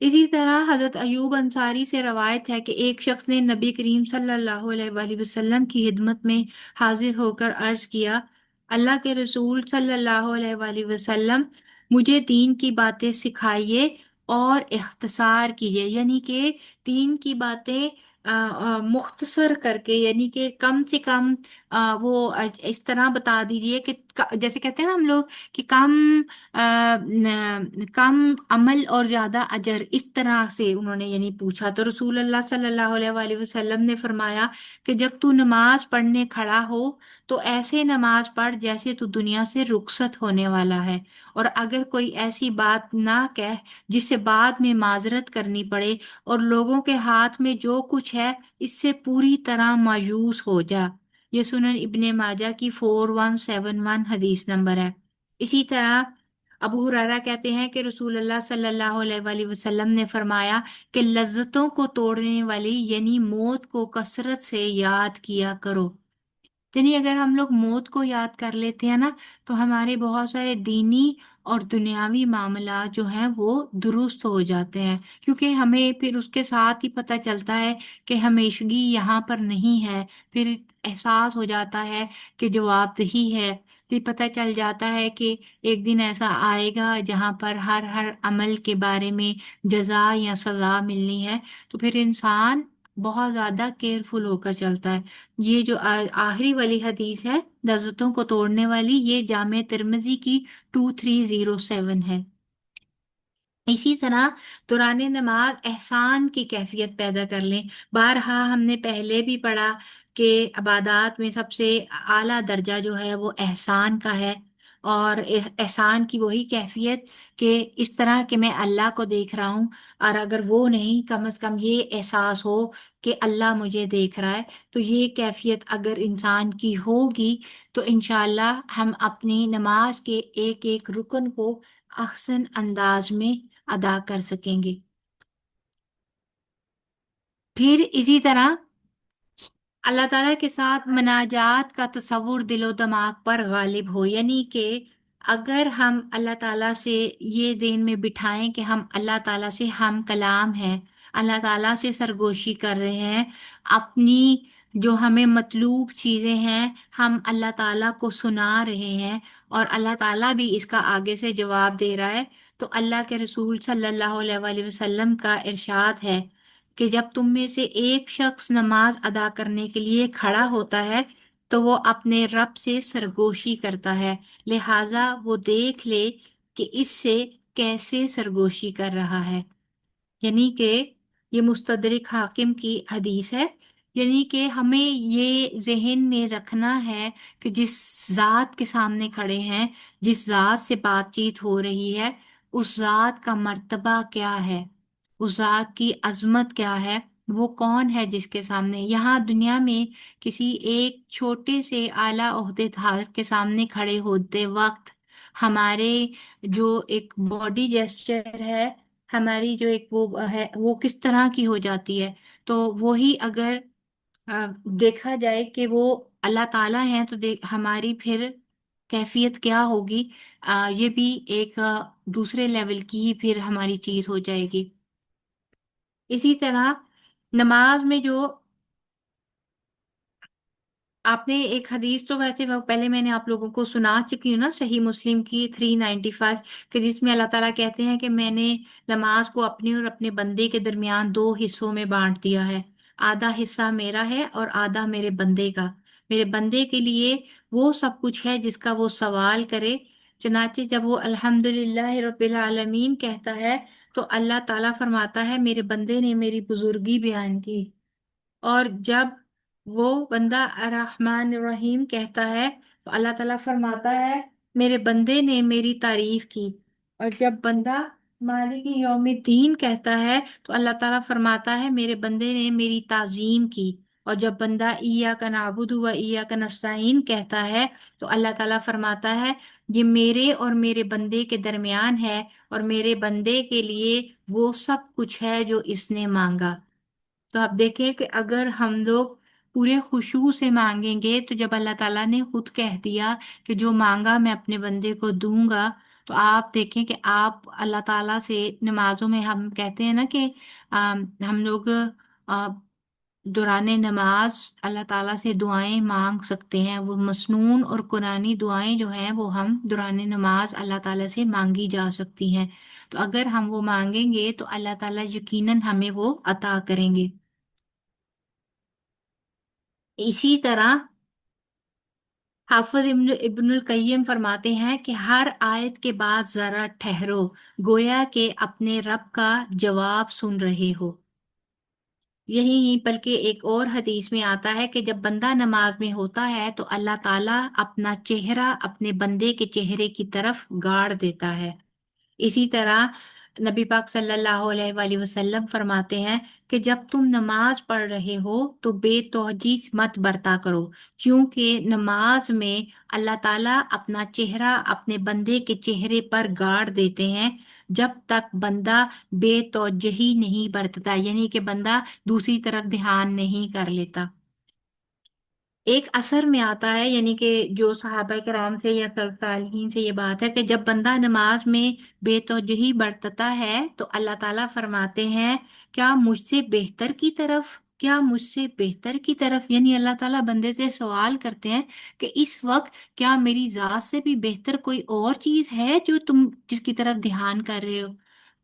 اسی طرح حضرت ایوب انصاری سے روایت ہے کہ ایک شخص نے نبی کریم صلی اللہ علیہ وآلہ وسلم کی خدمت میں حاضر ہو کر عرض کیا، اللہ کے رسول صلی اللہ علیہ وآلہ وسلم، مجھے دین کی باتیں سکھائیے اور اختصار کیجیے، یعنی کہ دین کی باتیں مختصر کر کے، یعنی کہ کم سے کم اس طرح بتا دیجیے کہ جیسے کہتے ہیں نا ہم لوگ کہ کم عمل اور زیادہ اجر، اس طرح سے انہوں نے یعنی پوچھا۔ تو رسول اللہ صلی اللہ علیہ وآلہ وسلم نے فرمایا کہ جب تو نماز پڑھنے کھڑا ہو تو ایسے نماز پڑھ جیسے تو دنیا سے رخصت ہونے والا ہے، اور اگر کوئی ایسی بات نہ کہہ جس سے بعد میں معذرت کرنی پڑے، اور لوگوں کے ہاتھ میں جو کچھ ہے اس سے پوری طرح مایوس ہو جا۔ یہ سنن ابن ماجہ کی 4171 حدیث نمبر ہے۔ اسی طرح ابو ہریرہ کہتے ہیں کہ رسول اللہ صلی اللہ علیہ وآلہ وسلم نے فرمایا کہ لذتوں کو توڑنے والی یعنی موت کو کثرت سے یاد کیا کرو۔ یعنی اگر ہم لوگ موت کو یاد کر لیتے ہیں نا تو ہمارے بہت سارے دینی اور دنیاوی معاملات جو ہیں وہ درست ہو جاتے ہیں، کیونکہ ہمیں پھر اس کے ساتھ ہی پتہ چلتا ہے کہ ہمیشگی یہاں پر نہیں ہے، پھر احساس ہو جاتا ہے کہ جواب دہی ہے، پھر پتہ چل جاتا ہے کہ ایک دن ایسا آئے گا جہاں پر ہر عمل کے بارے میں جزا یا سزا ملنی ہے، تو پھر انسان بہت زیادہ کیئرفل ہو کر چلتا ہے۔ یہ جو آخری والی حدیث ہے لذتوں کو توڑنے والی، یہ جامع ترمذی کی 2307 ہے۔ اسی طرح دوران نماز احسان کی کیفیت پیدا کر لیں۔ بارہا ہم نے پہلے بھی پڑھا کہ عبادات میں سب سے اعلیٰ درجہ جو ہے وہ احسان کا ہے، اور احسان کی وہی کیفیت کہ اس طرح کہ میں اللہ کو دیکھ رہا ہوں، اور اگر وہ نہیں، کم از کم یہ احساس ہو کہ اللہ مجھے دیکھ رہا ہے، تو یہ کیفیت اگر انسان کی ہوگی تو انشاءاللہ ہم اپنی نماز کے ایک ایک رکن کو احسن انداز میں ادا کر سکیں گے۔ پھر اسی طرح اللہ تعالیٰ کے ساتھ مناجات کا تصور دل و دماغ پر غالب ہو، یعنی کہ اگر ہم اللہ تعالیٰ سے یہ ذہن میں بٹھائیں کہ ہم اللہ تعالیٰ سے ہم کلام ہیں، اللہ تعالیٰ سے سرگوشی کر رہے ہیں، اپنی جو ہمیں مطلوب چیزیں ہیں ہم اللہ تعالیٰ کو سنا رہے ہیں، اور اللہ تعالیٰ بھی اس کا آگے سے جواب دے رہا ہے، تو اللہ کے رسول صلی اللہ علیہ وآلہ وسلم کا ارشاد ہے کہ جب تم میں سے ایک شخص نماز ادا کرنے کے لیے کھڑا ہوتا ہے تو وہ اپنے رب سے سرگوشی کرتا ہے، لہٰذا وہ دیکھ لے کہ اس سے کیسے سرگوشی کر رہا ہے۔ یعنی کہ یہ مستدرک حاکم کی حدیث ہے، یعنی کہ ہمیں یہ ذہن میں رکھنا ہے کہ جس ذات کے سامنے کھڑے ہیں، جس ذات سے بات چیت ہو رہی ہے، اس ذات کا مرتبہ کیا ہے، اس ذات کی عظمت کیا ہے، وہ کون ہے جس کے سامنے یہاں دنیا میں کسی ایک چھوٹے سے اعلیٰ عہدیدار کے سامنے کھڑے ہوتے وقت ہمارے جو ایک باڈی جیسچر ہے، ہماری جو ایک وہ ہے وہ کس طرح کی ہو جاتی ہے، تو وہی اگر دیکھا جائے کہ وہ اللہ تعالیٰ ہیں تو ہماری پھر کیفیت کیا ہوگی، یہ بھی ایک دوسرے لیول کی ہی پھر ہماری چیز ہو جائے گی۔ اسی طرح نماز میں جو آپ نے ایک حدیث تو ویسے پہلے میں نے آپ لوگوں کو سنا چکی ہوں نا، صحیح مسلم کی 395، کہ جس میں اللہ تعالیٰ کہتے ہیں کہ میں نے نماز کو اپنے اور اپنے بندے کے درمیان دو حصوں میں بانٹ دیا ہے، آدھا حصہ میرا ہے اور آدھا میرے بندے کا۔ میرے بندے کے لیے وہ سب کچھ ہے جس کا وہ سوال کرے، چنانچہ جب وہ الحمدللہ رب العالمین کہتا ہے تو اللہ تعالیٰ فرماتا ہے میرے بندے نے میری بزرگی بیان کی، اور جب وہ بندہ الرحمن الرحیم کہتا ہے تو اللہ تعالیٰ فرماتا ہے میرے بندے نے میری تعریف کی، اور جب بندہ مالک یوم الدین کہتا ہے تو اللہ تعالیٰ فرماتا ہے میرے بندے نے میری تعظیم کی، اور جب بندہ ایاک نعبد و ایاک نستعین کہتا ہے تو اللہ تعالیٰ فرماتا ہے یہ میرے اور میرے بندے کے درمیان ہے، اور میرے بندے کے لیے وہ سب کچھ ہے جو اس نے مانگا۔ تو آپ دیکھیں کہ اگر ہم لوگ پورے خشوع سے مانگیں گے تو جب اللہ تعالیٰ نے خود کہہ دیا کہ جو مانگا میں اپنے بندے کو دوں گا، تو آپ دیکھیں کہ آپ اللہ تعالیٰ سے نمازوں میں ہم کہتے ہیں نا کہ ہم لوگ دوران نماز اللہ تعالیٰ سے دعائیں مانگ سکتے ہیں، وہ مسنون اور قرآنی دعائیں جو ہیں وہ ہم دوران نماز اللہ تعالیٰ سے مانگی جا سکتی ہیں۔ تو اگر ہم وہ مانگیں گے تو اللہ تعالیٰ یقیناً ہمیں وہ عطا کریں گے۔ اسی طرح حافظ ابن القیم فرماتے ہیں کہ ہر آیت کے بعد ذرا ٹھہرو، گویا کہ اپنے رب کا جواب سن رہے ہو۔ یہی نہیں بلکہ ایک اور حدیث میں آتا ہے کہ جب بندہ نماز میں ہوتا ہے تو اللہ تعالیٰ اپنا چہرہ اپنے بندے کے چہرے کی طرف گاڑ دیتا ہے۔ اسی طرح نبی پاک صلی اللہ علیہ وآلہ وسلم فرماتے ہیں کہ جب تم نماز پڑھ رہے ہو تو بے توجہ مت برتا کرو، کیونکہ نماز میں اللہ تعالیٰ اپنا چہرہ اپنے بندے کے چہرے پر گاڑ دیتے ہیں جب تک بندہ بے توجہی نہیں برتتا، یعنی کہ بندہ دوسری طرف دھیان نہیں کر لیتا۔ ایک اثر میں آتا ہے، یعنی کہ جو صحابہ کرام سے یا سلف صالحین سے یہ بات ہے کہ جب بندہ نماز میں بے توجہی برتتا ہے تو اللہ تعالیٰ فرماتے ہیں کیا مجھ سے بہتر کی طرف، کیا مجھ سے بہتر کی طرف، یعنی اللہ تعالیٰ بندے سے سوال کرتے ہیں کہ اس وقت کیا میری ذات سے بھی بہتر کوئی اور چیز ہے جو تم جس کی طرف دھیان کر رہے ہو؟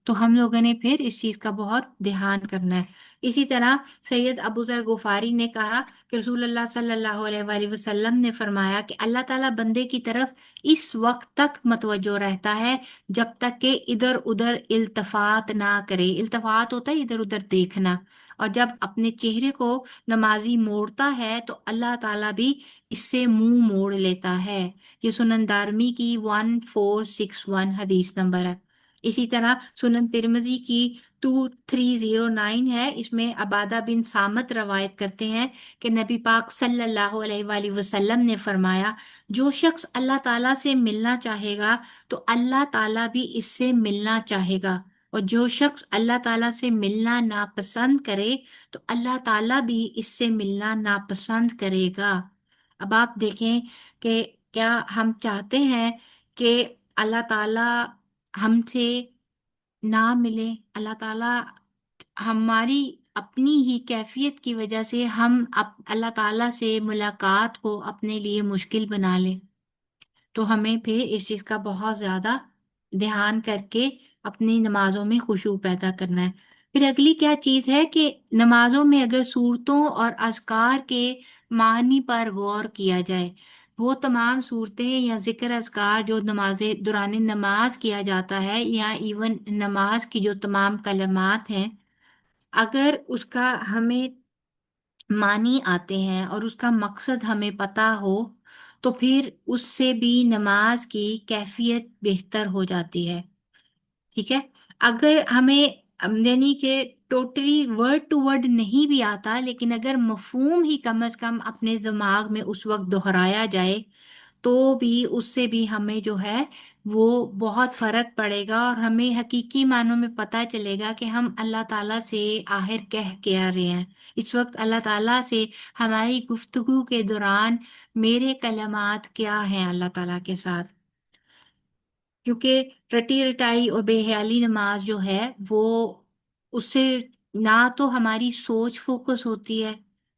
تو ہم لوگوں نے پھر اس چیز کا بہت دھیان کرنا ہے۔ اسی طرح سید ابو ذر غفاری نے کہا کہ رسول اللہ صلی اللہ علیہ وآلہ وسلم نے فرمایا کہ اللہ تعالیٰ بندے کی طرف اس وقت تک متوجہ رہتا ہے جب تک کہ ادھر ادھر التفات نہ کرے۔ التفات ہوتا ہے ادھر ادھر دیکھنا، اور جب اپنے چہرے کو نمازی موڑتا ہے تو اللہ تعالیٰ بھی اس سے منہ موڑ لیتا ہے۔ یہ سنن دارمی کی 1461 حدیث نمبر ہے۔ اسی طرح سنن ترمذی کی 2309 ہے، اس میں عبادہ بن سامت روایت کرتے ہیں کہ نبی پاک صلی اللہ علیہ وآلہ وسلم نے فرمایا جو شخص اللہ تعالیٰ سے ملنا چاہے گا تو اللہ تعالیٰ بھی اس سے ملنا چاہے گا، اور جو شخص اللہ تعالیٰ سے ملنا ناپسند کرے تو اللہ تعالیٰ بھی اس سے ملنا ناپسند کرے گا۔ اب آپ دیکھیں کہ کیا ہم چاہتے ہیں کہ اللہ تعالیٰ ہم سے نہ ملے؟ اللہ تعالیٰ ہماری اپنی ہی کیفیت کی وجہ سے ہم اللہ تعالیٰ سے ملاقات کو اپنے لیے مشکل بنا لیں، تو ہمیں پھر اس چیز کا بہت زیادہ دھیان کر کے اپنی نمازوں میں خشوع پیدا کرنا ہے۔ پھر اگلی کیا چیز ہے کہ نمازوں میں اگر صورتوں اور اذکار کے معنی پر غور کیا جائے، وہ تمام صورتیں یا ذکر اذکار جو دوران نماز کیا جاتا ہے، یا ایون نماز کی جو تمام کلمات ہیں، اگر اس کا ہمیں معنی آتے ہیں اور اس کا مقصد ہمیں پتہ ہو تو پھر اس سے بھی نماز کی کیفیت بہتر ہو جاتی ہے۔ ٹھیک ہے، اگر ہمیں یعنی کہ ٹوٹلی ورڈ ٹو ورڈ نہیں بھی آتا، لیکن اگر مفہوم ہی کم از کم اپنے دماغ میں اس وقت دہرایا جائے تو بھی اس سے بھی ہمیں جو ہے وہ بہت فرق پڑے گا، اور ہمیں حقیقی معنوں میں پتہ چلے گا کہ ہم اللہ تعالیٰ سے آخر کہہ کیا رہے ہیں۔ اس وقت اللہ تعالیٰ سے ہماری گفتگو کے دوران میرے کلمات کیا ہیں اللہ تعالیٰ کے ساتھ، کیونکہ رٹی رٹائی اور بے خیالی نماز جو ہے وہ اس سے نہ تو ہماری سوچ فوکس ہوتی ہے،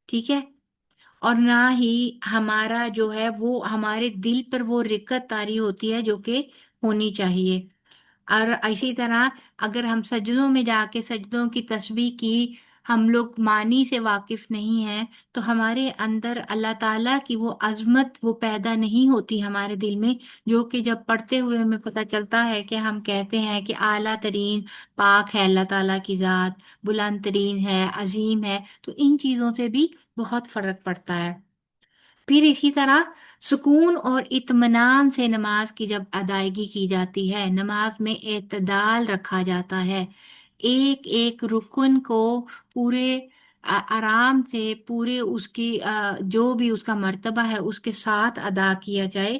ٹھیک ہے، اور نہ ہی ہمارا جو ہے وہ ہمارے دل پر وہ رکت طاری ہوتی ہے جو کہ ہونی چاہیے۔ اور اسی طرح اگر ہم سجدوں میں جا کے سجدوں کی تسبیح کی ہم لوگ معنی سے واقف نہیں ہیں تو ہمارے اندر اللہ تعالیٰ کی وہ عظمت وہ پیدا نہیں ہوتی ہمارے دل میں، جو کہ جب پڑھتے ہوئے ہمیں پتہ چلتا ہے کہ ہم کہتے ہیں کہ اعلیٰ ترین پاک ہے اللہ تعالیٰ کی ذات، بلند ترین ہے، عظیم ہے، تو ان چیزوں سے بھی بہت فرق پڑتا ہے۔ پھر اسی طرح سکون اور اطمینان سے نماز کی جب ادائیگی کی جاتی ہے، نماز میں اعتدال رکھا جاتا ہے، ایک ایک رکن کو پورے آرام سے پورے اس کی جو بھی اس کا مرتبہ ہے اس کے ساتھ ادا کیا جائے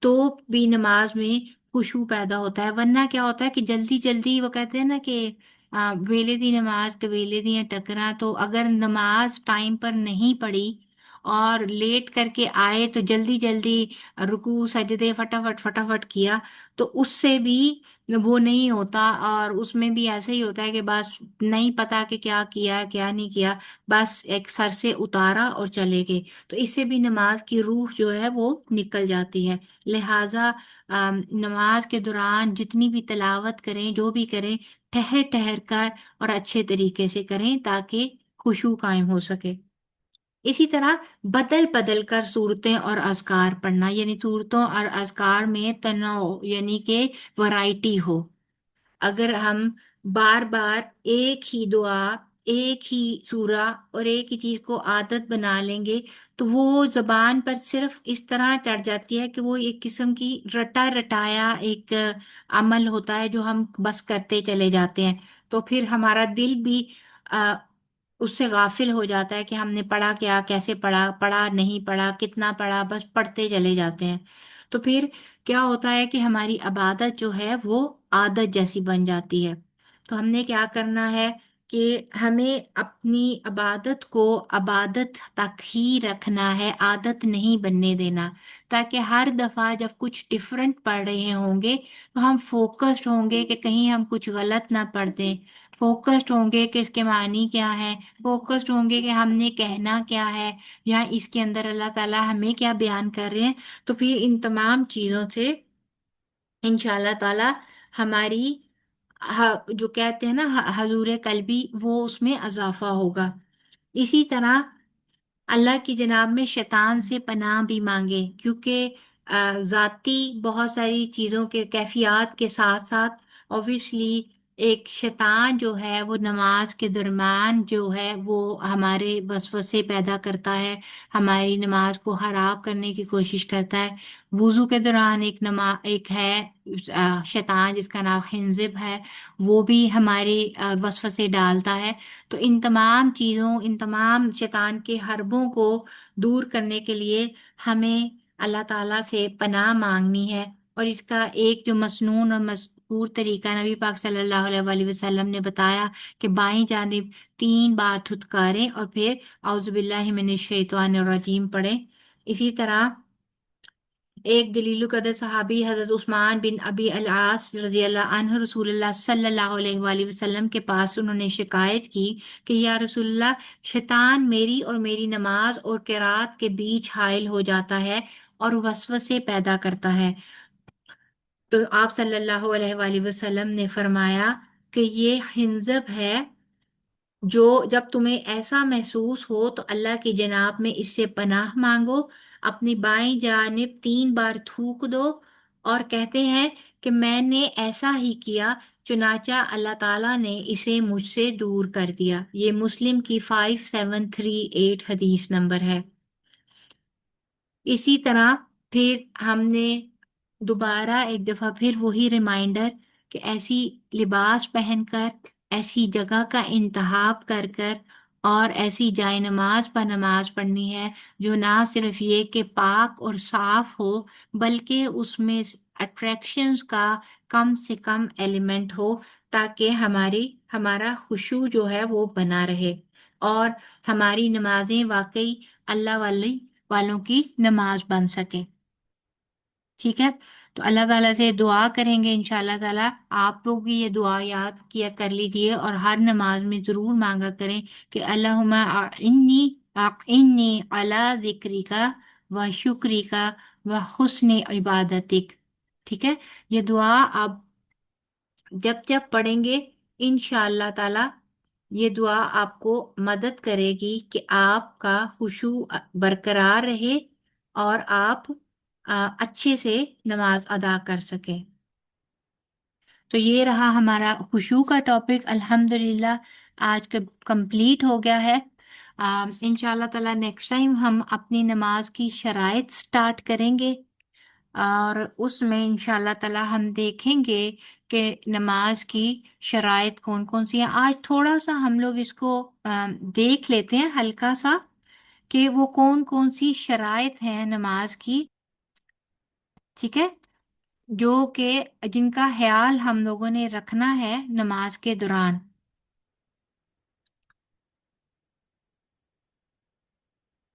تو بھی نماز میں خشوع پیدا ہوتا ہے۔ ورنہ کیا ہوتا ہے کہ جلدی جلدی وہ کہتے ہیں نا کہ ویلے دی نماز کے ویلے دیاں ٹکراں، تو اگر نماز ٹائم پر نہیں پڑھی اور لیٹ کر کے آئے تو جلدی جلدی رکوع سجدے فٹافٹ فٹافٹ کیا، تو اس سے بھی وہ نہیں ہوتا، اور اس میں بھی ایسے ہی ہوتا ہے کہ بس نہیں پتا کہ کیا کیا کیا نہیں کیا، بس ایک سر سے اتارا اور چلے گئے، تو اس سے بھی نماز کی روح جو ہے وہ نکل جاتی ہے۔ لہٰذا نماز کے دوران جتنی بھی تلاوت کریں، جو بھی کریں، ٹھہر ٹھہر کر اور اچھے طریقے سے کریں تاکہ خشوع قائم ہو سکے۔ اسی طرح بدل بدل کر صورتیں اور اذکار پڑھنا، یعنی صورتوں اور اذکار میں تنوع، یعنی کہ ورائٹی ہو۔ اگر ہم بار بار ایک ہی دعا، ایک ہی سورہ اور ایک ہی چیز کو عادت بنا لیں گے تو وہ زبان پر صرف اس طرح چڑھ جاتی ہے کہ وہ ایک قسم کی رٹا رٹایا ایک عمل ہوتا ہے جو ہم بس کرتے چلے جاتے ہیں، تو پھر ہمارا دل بھی اس سے غافل ہو جاتا ہے کہ ہم نے پڑھا کیا، کیسے پڑھا، پڑھا نہیں پڑھا، کتنا پڑھا، بس پڑھتے چلے جاتے ہیں۔ تو پھر کیا ہوتا ہے کہ ہماری عبادت جو ہے وہ عادت جیسی بن جاتی ہے۔ تو ہم نے کیا کرنا ہے کہ ہمیں اپنی عبادت کو عبادت تک ہی رکھنا ہے، عادت نہیں بننے دینا، تاکہ ہر دفعہ جب کچھ ڈفرینٹ پڑھ رہے ہوں گے تو ہم فوکسڈ ہوں گے کہ کہیں ہم کچھ غلط نہ پڑھ دیں، فوکسڈ ہوں گے کہ اس کے معنی کیا ہے، فوکسڈ ہوں گے کہ ہم نے کہنا کیا ہے، یا اس کے اندر اللہ تعالیٰ ہمیں کیا بیان کر رہے ہیں۔ تو پھر ان تمام چیزوں سے انشاءاللہ تعالیٰ ہماری جو کہتے ہیں نا حضور قلبی، وہ اس میں اضافہ ہوگا۔ اسی طرح اللہ کی جناب میں شیطان سے پناہ بھی مانگے، کیونکہ ذاتی بہت ساری چیزوں کے کیفیات کے ساتھ ساتھ اوبویسلی ایک شیطان جو ہے وہ نماز کے درمیان جو ہے وہ ہمارے وسوسے پیدا کرتا ہے، ہماری نماز کو خراب کرنے کی کوشش کرتا ہے۔ وضو کے دوران ایک ہے شیطان جس کا نام خنزب ہے، وہ بھی ہمارے وسوسے ڈالتا ہے۔ تو ان تمام چیزوں، ان تمام شیطان کے حربوں کو دور کرنے کے لیے ہمیں اللہ تعالیٰ سے پناہ مانگنی ہے، اور اس کا ایک جو مسنون اور مذکور طریقہ نبی پاک صلی اللہ علیہ وآلہ وسلم نے بتایا کہ بائیں جانب 3 بار دھتکاریں اور پھر اعوذ باللہ من الشیطان الرجیم پڑھیں۔ اسی طرح ایک جلیل القدر صحابی حضرت عثمان بن ابی العاص رضی اللہ عنہ رسول اللہ صلی اللہ علیہ وآلہ وسلم کے پاس انہوں نے شکایت کی کہ یا رسول اللہ، شیطان میری اور میری نماز اور قرات کے بیچ حائل ہو جاتا ہے اور وسوسے پیدا کرتا ہے۔ تو آپ صلی اللہ علیہ وآلہ وسلم نے فرمایا کہ یہ خنزب ہے، جو جب تمہیں ایسا محسوس ہو تو اللہ کی جناب میں اس سے پناہ مانگو، اپنی بائیں جانب 3 بار تھوک دو، اور کہتے ہیں کہ میں نے ایسا ہی کیا، چنانچہ اللہ تعالیٰ نے اسے مجھ سے دور کر دیا۔ یہ مسلم کی 5738 حدیث نمبر ہے۔ اسی طرح پھر ہم نے دوبارہ ایک دفعہ پھر وہی ریمائنڈر کہ ایسی لباس پہن کر، ایسی جگہ کا انتخاب کر کر اور ایسی جائے نماز پر نماز پڑھنی ہے جو نہ صرف یہ کہ پاک اور صاف ہو، بلکہ اس میں اٹریکشنز کا کم سے کم ایلیمنٹ ہو، تاکہ ہمارا خشوع جو ہے وہ بنا رہے اور ہماری نمازیں واقعی اللہ والوں کی نماز بن سکے۔ ٹھیک ہے، تو اللہ تعالیٰ سے دعا کریں گے انشاءاللہ تعالیٰ۔ آپ لوگ بھی یہ دعا یاد کیا کر لیجئے اور ہر نماز میں ضرور مانگا کریں کہ اللہم اعنی علی ذکرک و شکرک و حسن عبادتک۔ ٹھیک ہے، یہ دعا آپ جب جب پڑھیں گے انشاءاللہ تعالیٰ یہ دعا آپ کو مدد کرے گی کہ آپ کا خشوع برقرار رہے اور آپ اچھے سے نماز ادا کر سکیں۔ تو یہ رہا ہمارا خشوع کا ٹاپک، الحمدللہ آج کا کمپلیٹ ہو گیا ہے۔ انشاءاللہ تعالیٰ نیکسٹ ٹائم ہم اپنی نماز کی شرائط سٹارٹ کریں گے، اور اس میں انشاءاللہ تعالیٰ ہم دیکھیں گے کہ نماز کی شرائط کون کون سی ہیں۔ آج تھوڑا سا ہم لوگ اس کو دیکھ لیتے ہیں ہلکا سا کہ وہ کون کون سی شرائط ہیں نماز کی، ٹھیک ہے، جو کہ جن کا خیال ہم لوگوں نے رکھنا ہے نماز کے دوران۔ 。 . . . . . . . . . . . . . . . . . . . . . . . . . . . . . . . . . . . . . . . . . 。 . . . . . . . . . . 。 . . .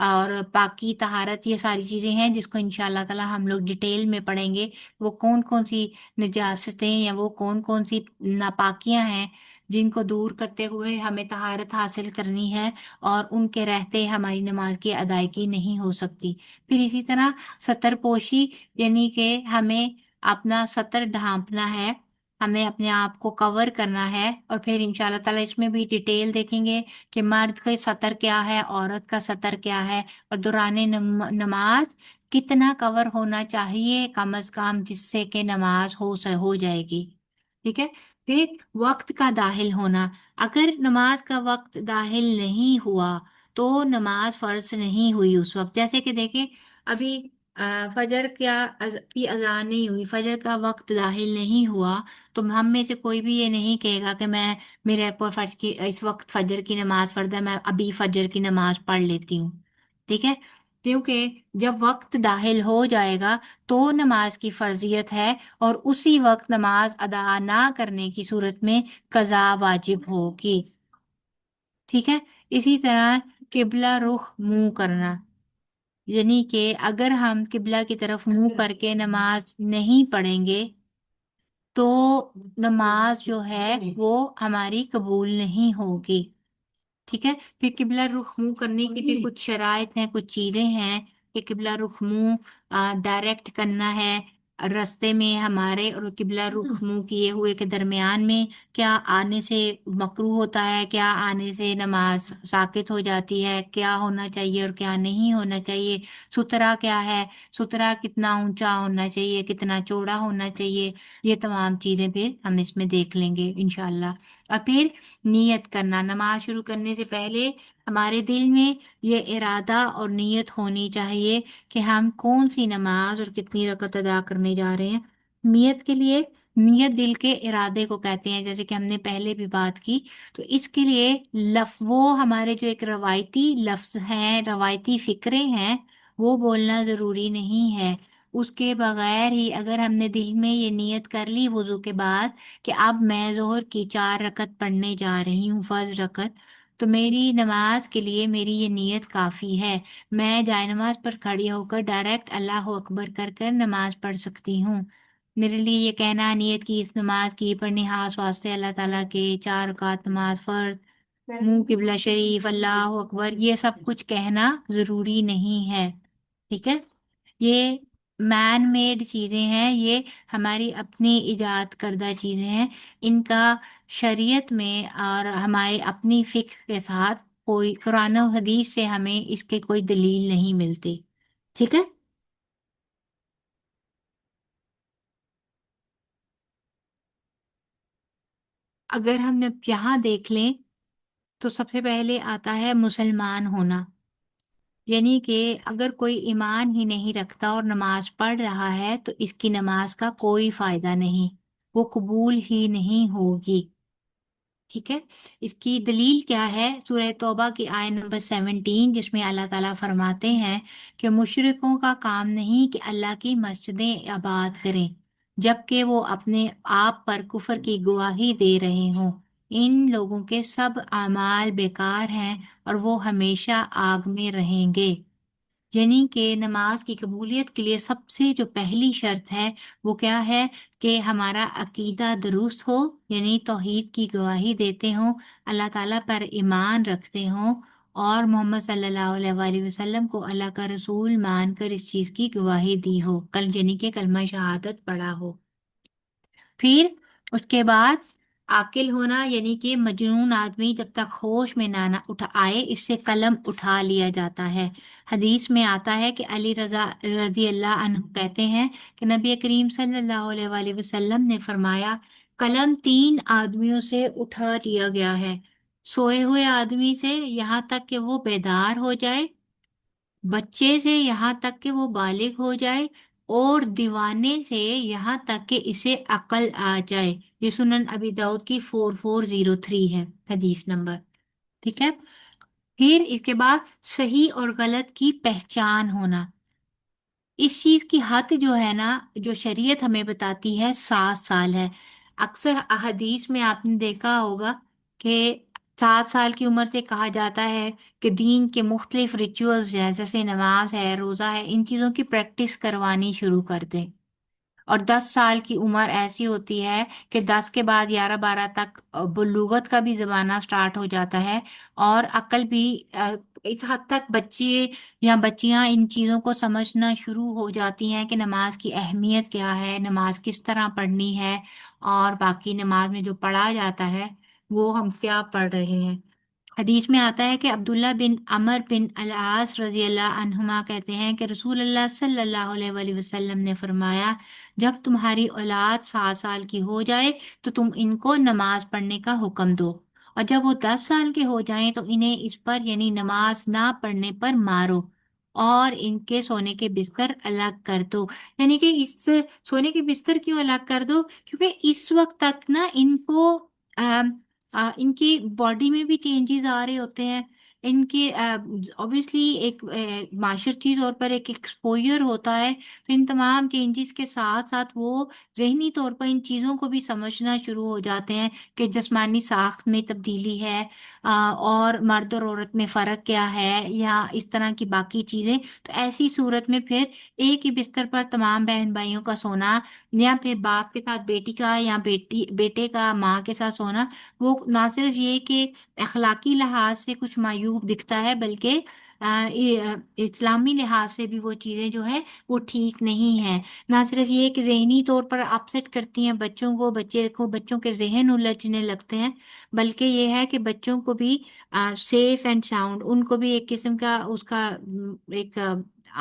اور پاکی طہارت، یہ ساری چیزیں ہیں جس کو انشاءاللہ تعالی ہم لوگ ڈیٹیل میں پڑھیں گے۔ وہ کون کون سی نجاستیں یا وہ کون کون سی ناپاکیاں ہیں جن کو دور کرتے ہوئے ہمیں طہارت حاصل کرنی ہے، اور ان کے رہتے ہماری نماز کی ادائیگی نہیں ہو سکتی۔ پھر اسی طرح ستر پوشی، یعنی کہ ہمیں اپنا ستر ڈھانپنا ہے، ہمیں اپنے آپ کو کور کرنا ہے، اور پھر انشاءاللہ تعالی اس میں بھی ڈیٹیل دیکھیں گے کہ مرد کا سطر کیا ہے، عورت کا سطر کیا ہے، اور دوران نماز کتنا کور ہونا چاہیے کم از کم، جس سے کہ نماز ہو جائے گی۔ ٹھیک ہے۔ پھر وقت کا داخل ہونا، اگر نماز کا وقت داخل نہیں ہوا تو نماز فرض نہیں ہوئی اس وقت۔ جیسے کہ دیکھیں ابھی فجر کی اذان نہیں ہوئی، فجر کا وقت داخل نہیں ہوا، تو ہم میں سے کوئی بھی یہ نہیں کہے گا کہ میرے پر اس وقت فجر کی نماز فرض ہے، میں ابھی فجر کی نماز پڑھ لیتی ہوں۔ ٹھیک ہے، کیونکہ جب وقت داخل ہو جائے گا تو نماز کی فرضیت ہے، اور اسی وقت نماز ادا نہ کرنے کی صورت میں قضا واجب ہوگی۔ ٹھیک ہے، اسی طرح قبلہ رخ منہ کرنا، یعنی کہ اگر ہم قبلہ کی طرف منہ کر کے نماز نہیں پڑھیں گے تو نماز جو ہے وہ ہماری قبول نہیں ہوگی۔ ٹھیک ہے، پھر قبلہ رخ منہ کرنے کی بھی کچھ شرائط ہیں، کچھ چیزیں ہیں کہ قبلہ رخ منہ ڈائریکٹ کرنا ہے، رستے میں ہمارے اور قبلہ رخ منہ کیے ہوئے کے درمیان میں کیا آنے سے مکروہ ہوتا ہے، کیا آنے سے نماز ساقط ہو جاتی ہے، کیا ہونا چاہیے اور کیا نہیں ہونا چاہیے، سترہ کیا ہے، سترہ کتنا اونچا ہونا چاہیے، کتنا چوڑا ہونا چاہیے، یہ تمام چیزیں پھر ہم اس میں دیکھ لیں گے انشاءاللہ۔ اور پھر نیت کرنا، نماز شروع کرنے سے پہلے ہمارے دل میں یہ ارادہ اور نیت ہونی چاہیے کہ ہم کون سی نماز اور کتنی رکعت ادا کرنے جا رہے ہیں۔ نیت کے لیے، نیت دل کے ارادے کو کہتے ہیں، جیسے کہ ہم نے پہلے بھی بات کی، تو اس کے لیے وہ ہمارے جو ایک روایتی لفظ ہیں، روایتی فکرے ہیں، وہ بولنا ضروری نہیں ہے۔ اس کے بغیر ہی اگر ہم نے دل میں یہ نیت کر لی وضو کے بعد کہ اب میں ظہر کی 4 رکعت پڑھنے جا رہی ہوں، فرض رکعت، تو میری نماز کے لیے میری یہ نیت کافی ہے۔ میں جائے نماز پر کھڑی ہو کر ڈائریکٹ اللہ اکبر کر کر نماز پڑھ سکتی ہوں۔ میرے لیے یہ کہنا نیت کی اس نماز کی پڑھنی خاص واسطے اللہ تعالیٰ کے، 4 رکعت نماز فرض، منہ قبلہ شریف، اللہ اکبر، یہ سب کچھ کہنا ضروری نہیں ہے۔ ٹھیک ہے، یہ مین میڈ چیزیں ہیں، یہ ہماری اپنی ایجاد کردہ چیزیں ہیں، ان کا شریعت میں اور ہمارے اپنی فقہ کے ساتھ کوئی قرآن و حدیث سے ہمیں اس کے کوئی دلیل نہیں ملتی۔ ٹھیک ہے، اگر ہم یہاں دیکھ لیں تو سب سے پہلے آتا ہے مسلمان ہونا، یعنی کہ اگر کوئی ایمان ہی نہیں رکھتا اور نماز پڑھ رہا ہے تو اس کی نماز کا کوئی فائدہ نہیں، وہ قبول ہی نہیں ہوگی۔ ٹھیک ہے، اس کی دلیل کیا ہے؟ سورہ توبہ کی آیت نمبر 17، جس میں اللہ تعالیٰ فرماتے ہیں کہ مشرکوں کا کام نہیں کہ اللہ کی مسجدیں آباد کریں جبکہ وہ اپنے آپ پر کفر کی گواہی دے رہے ہوں، ان لوگوں کے سب اعمال بیکار ہیں اور وہ ہمیشہ آگ میں رہیں گے۔ یعنی کہ نماز کی قبولیت کے لیے سب سے جو پہلی شرط ہے وہ کیا ہے؟ کہ ہمارا عقیدہ درست ہو، یعنی توحید کی گواہی دیتے ہوں، اللہ تعالیٰ پر ایمان رکھتے ہوں، اور محمد صلی اللہ علیہ وآلہ وسلم کو اللہ کا رسول مان کر اس چیز کی گواہی دی ہو، یعنی کہ کلمہ شہادت پڑھا ہو۔ پھر اس کے بعد عاقل ہونا، یعنی کہ مجنون آدمی جب تک ہوش میں نہ آئے اس سے قلم اٹھا لیا جاتا ہے۔ حدیث میں آتا ہے کہ علی رضی اللہ عنہ کہتے ہیں کہ نبی کریم صلی اللہ علیہ وآلہ وسلم نے فرمایا قلم 3 آدمیوں سے اٹھا لیا گیا ہے، سوئے ہوئے آدمی سے یہاں تک کہ وہ بیدار ہو جائے، بچے سے یہاں تک کہ وہ بالغ ہو جائے، اور دیوانے سے یہاں تک کہ اسے عقل آ جائے۔ یہ سنن ابی داؤد کی 4403 ہے حدیث نمبر۔ ٹھیک ہے، پھر اس کے بعد صحیح اور غلط کی پہچان ہونا۔ اس چیز کی حد جو ہے نا، جو شریعت ہمیں بتاتی ہے 7 سال ہے۔ اکثر احادیث میں آپ نے دیکھا ہوگا کہ 7 سال کی عمر سے کہا جاتا ہے کہ دین کے مختلف ریچولز ہیں، جیسے نماز ہے، روزہ ہے، ان چیزوں کی پریکٹس کروانی شروع کر دیں۔ اور 10 سال کی عمر ایسی ہوتی ہے کہ 10 کے بعد 11 12 تک بلوغت کا بھی زمانہ سٹارٹ ہو جاتا ہے، اور عقل بھی اس حد تک بچے یا بچیاں ان چیزوں کو سمجھنا شروع ہو جاتی ہیں کہ نماز کی اہمیت کیا ہے، نماز کس طرح پڑھنی ہے، اور باقی نماز میں جو پڑھا جاتا ہے وہ ہم کیا پڑھ رہے ہیں۔ حدیث میں آتا ہے کہ عبداللہ بن عمر بن العاص رضی اللہ عنہما کہتے ہیں کہ رسول اللہ صلی اللہ علیہ وآلہ وسلم نے فرمایا، جب تمہاری اولاد 7 سال کی ہو جائے تو تم ان کو نماز پڑھنے کا حکم دو، اور جب وہ 10 سال کے ہو جائیں تو انہیں اس پر یعنی نماز نہ پڑھنے پر مارو، اور ان کے سونے کے بستر الگ کر دو۔ یعنی کہ اس سونے کے بستر کیوں الگ کر دو؟ کیونکہ اس وقت تک نا ان کو ان کی باڈی میں بھی چینجز آ رہے ہوتے ہیں، ان کی اوبیسلی ایک معاشرتی طور پر ایک ایکسپوجر ہوتا ہے، تو ان تمام چینجز کے ساتھ ساتھ وہ ذہنی طور پر ان چیزوں کو بھی سمجھنا شروع ہو جاتے ہیں کہ جسمانی ساخت میں تبدیلی ہے، اور مرد اور عورت میں فرق کیا ہے، یا اس طرح کی باقی چیزیں۔ تو ایسی صورت میں پھر ایک ہی بستر پر تمام بہن بھائیوں کا سونا، یا پھر باپ کے ساتھ بیٹی کا، یا بیٹے کا ماں کے ساتھ سونا، وہ نہ صرف یہ کہ اخلاقی لحاظ سے کچھ معیوب دکھتا ہے، بلکہ اسلامی لحاظ سے بھی وہ چیزیں جو ہے وہ ٹھیک نہیں ہیں۔ نہ صرف یہ کہ ذہنی طور پر اپسیٹ کرتی ہیں بچوں کے ذہن الجھنے لگتے ہیں، بلکہ یہ ہے کہ بچوں کو بھی سیف اینڈ ساؤنڈ، ان کو بھی ایک قسم کا اس کا ایک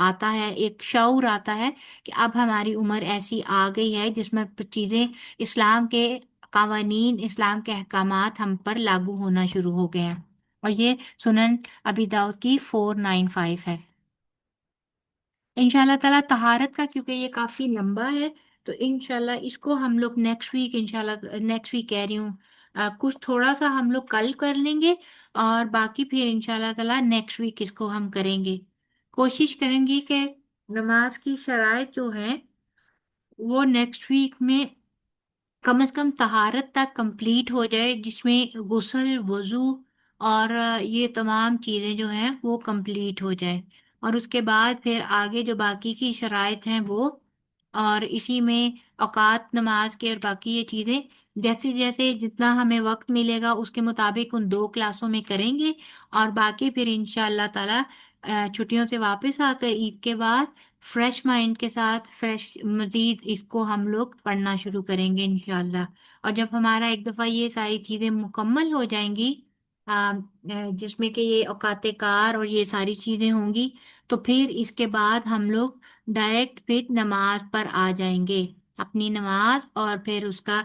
آتا ہے، ایک شعور آتا ہے کہ اب ہماری عمر ایسی آ گئی ہے جس میں چیزیں، اسلام کے قوانین، اسلام کے احکامات ہم پر لاگو ہونا شروع ہو گئے ہیں۔ اور یہ سنن ابی داؤد کی 495 ہے۔ انشاءاللہ تعالیٰ طہارت کا، کیونکہ یہ کافی لمبا ہے، تو انشاءاللہ اس کو ہم لوگ نیکسٹ ویک، انشاءاللہ نیکسٹ ویک کہہ رہی ہوں، کچھ تھوڑا سا ہم لوگ کل کر لیں گے، اور باقی پھر انشاءاللہ تعالیٰ نیکسٹ ویک اس کو ہم کریں گے۔ کوشش کریں گی کہ نماز کی شرائط جو ہیں وہ نیکسٹ ویک میں کم از کم طہارت تک کمپلیٹ ہو جائے، جس میں غسل، وضو اور یہ تمام چیزیں جو ہیں وہ کمپلیٹ ہو جائے، اور اس کے بعد پھر آگے جو باقی کی شرائط ہیں وہ، اور اسی میں اوقات نماز کے اور باقی یہ چیزیں جیسے جیسے جتنا ہمیں وقت ملے گا اس کے مطابق ان 2 کلاسوں میں کریں گے، اور باقی پھر انشاءاللہ تعالی چھٹیوں سے واپس آ کر عید کے بعد فریش مائنڈ کے ساتھ فریش مزید اس کو ہم لوگ پڑھنا شروع کریں گے انشاءاللہ۔ اور جب ہمارا ایک دفعہ یہ ساری چیزیں مکمل ہو جائیں گی، جس میں کہ یہ اوقات کار اور یہ ساری چیزیں ہوں گی، تو پھر اس کے بعد ہم لوگ ڈائریکٹ پھر نماز پر آ جائیں گے، اپنی نماز، اور پھر اس کا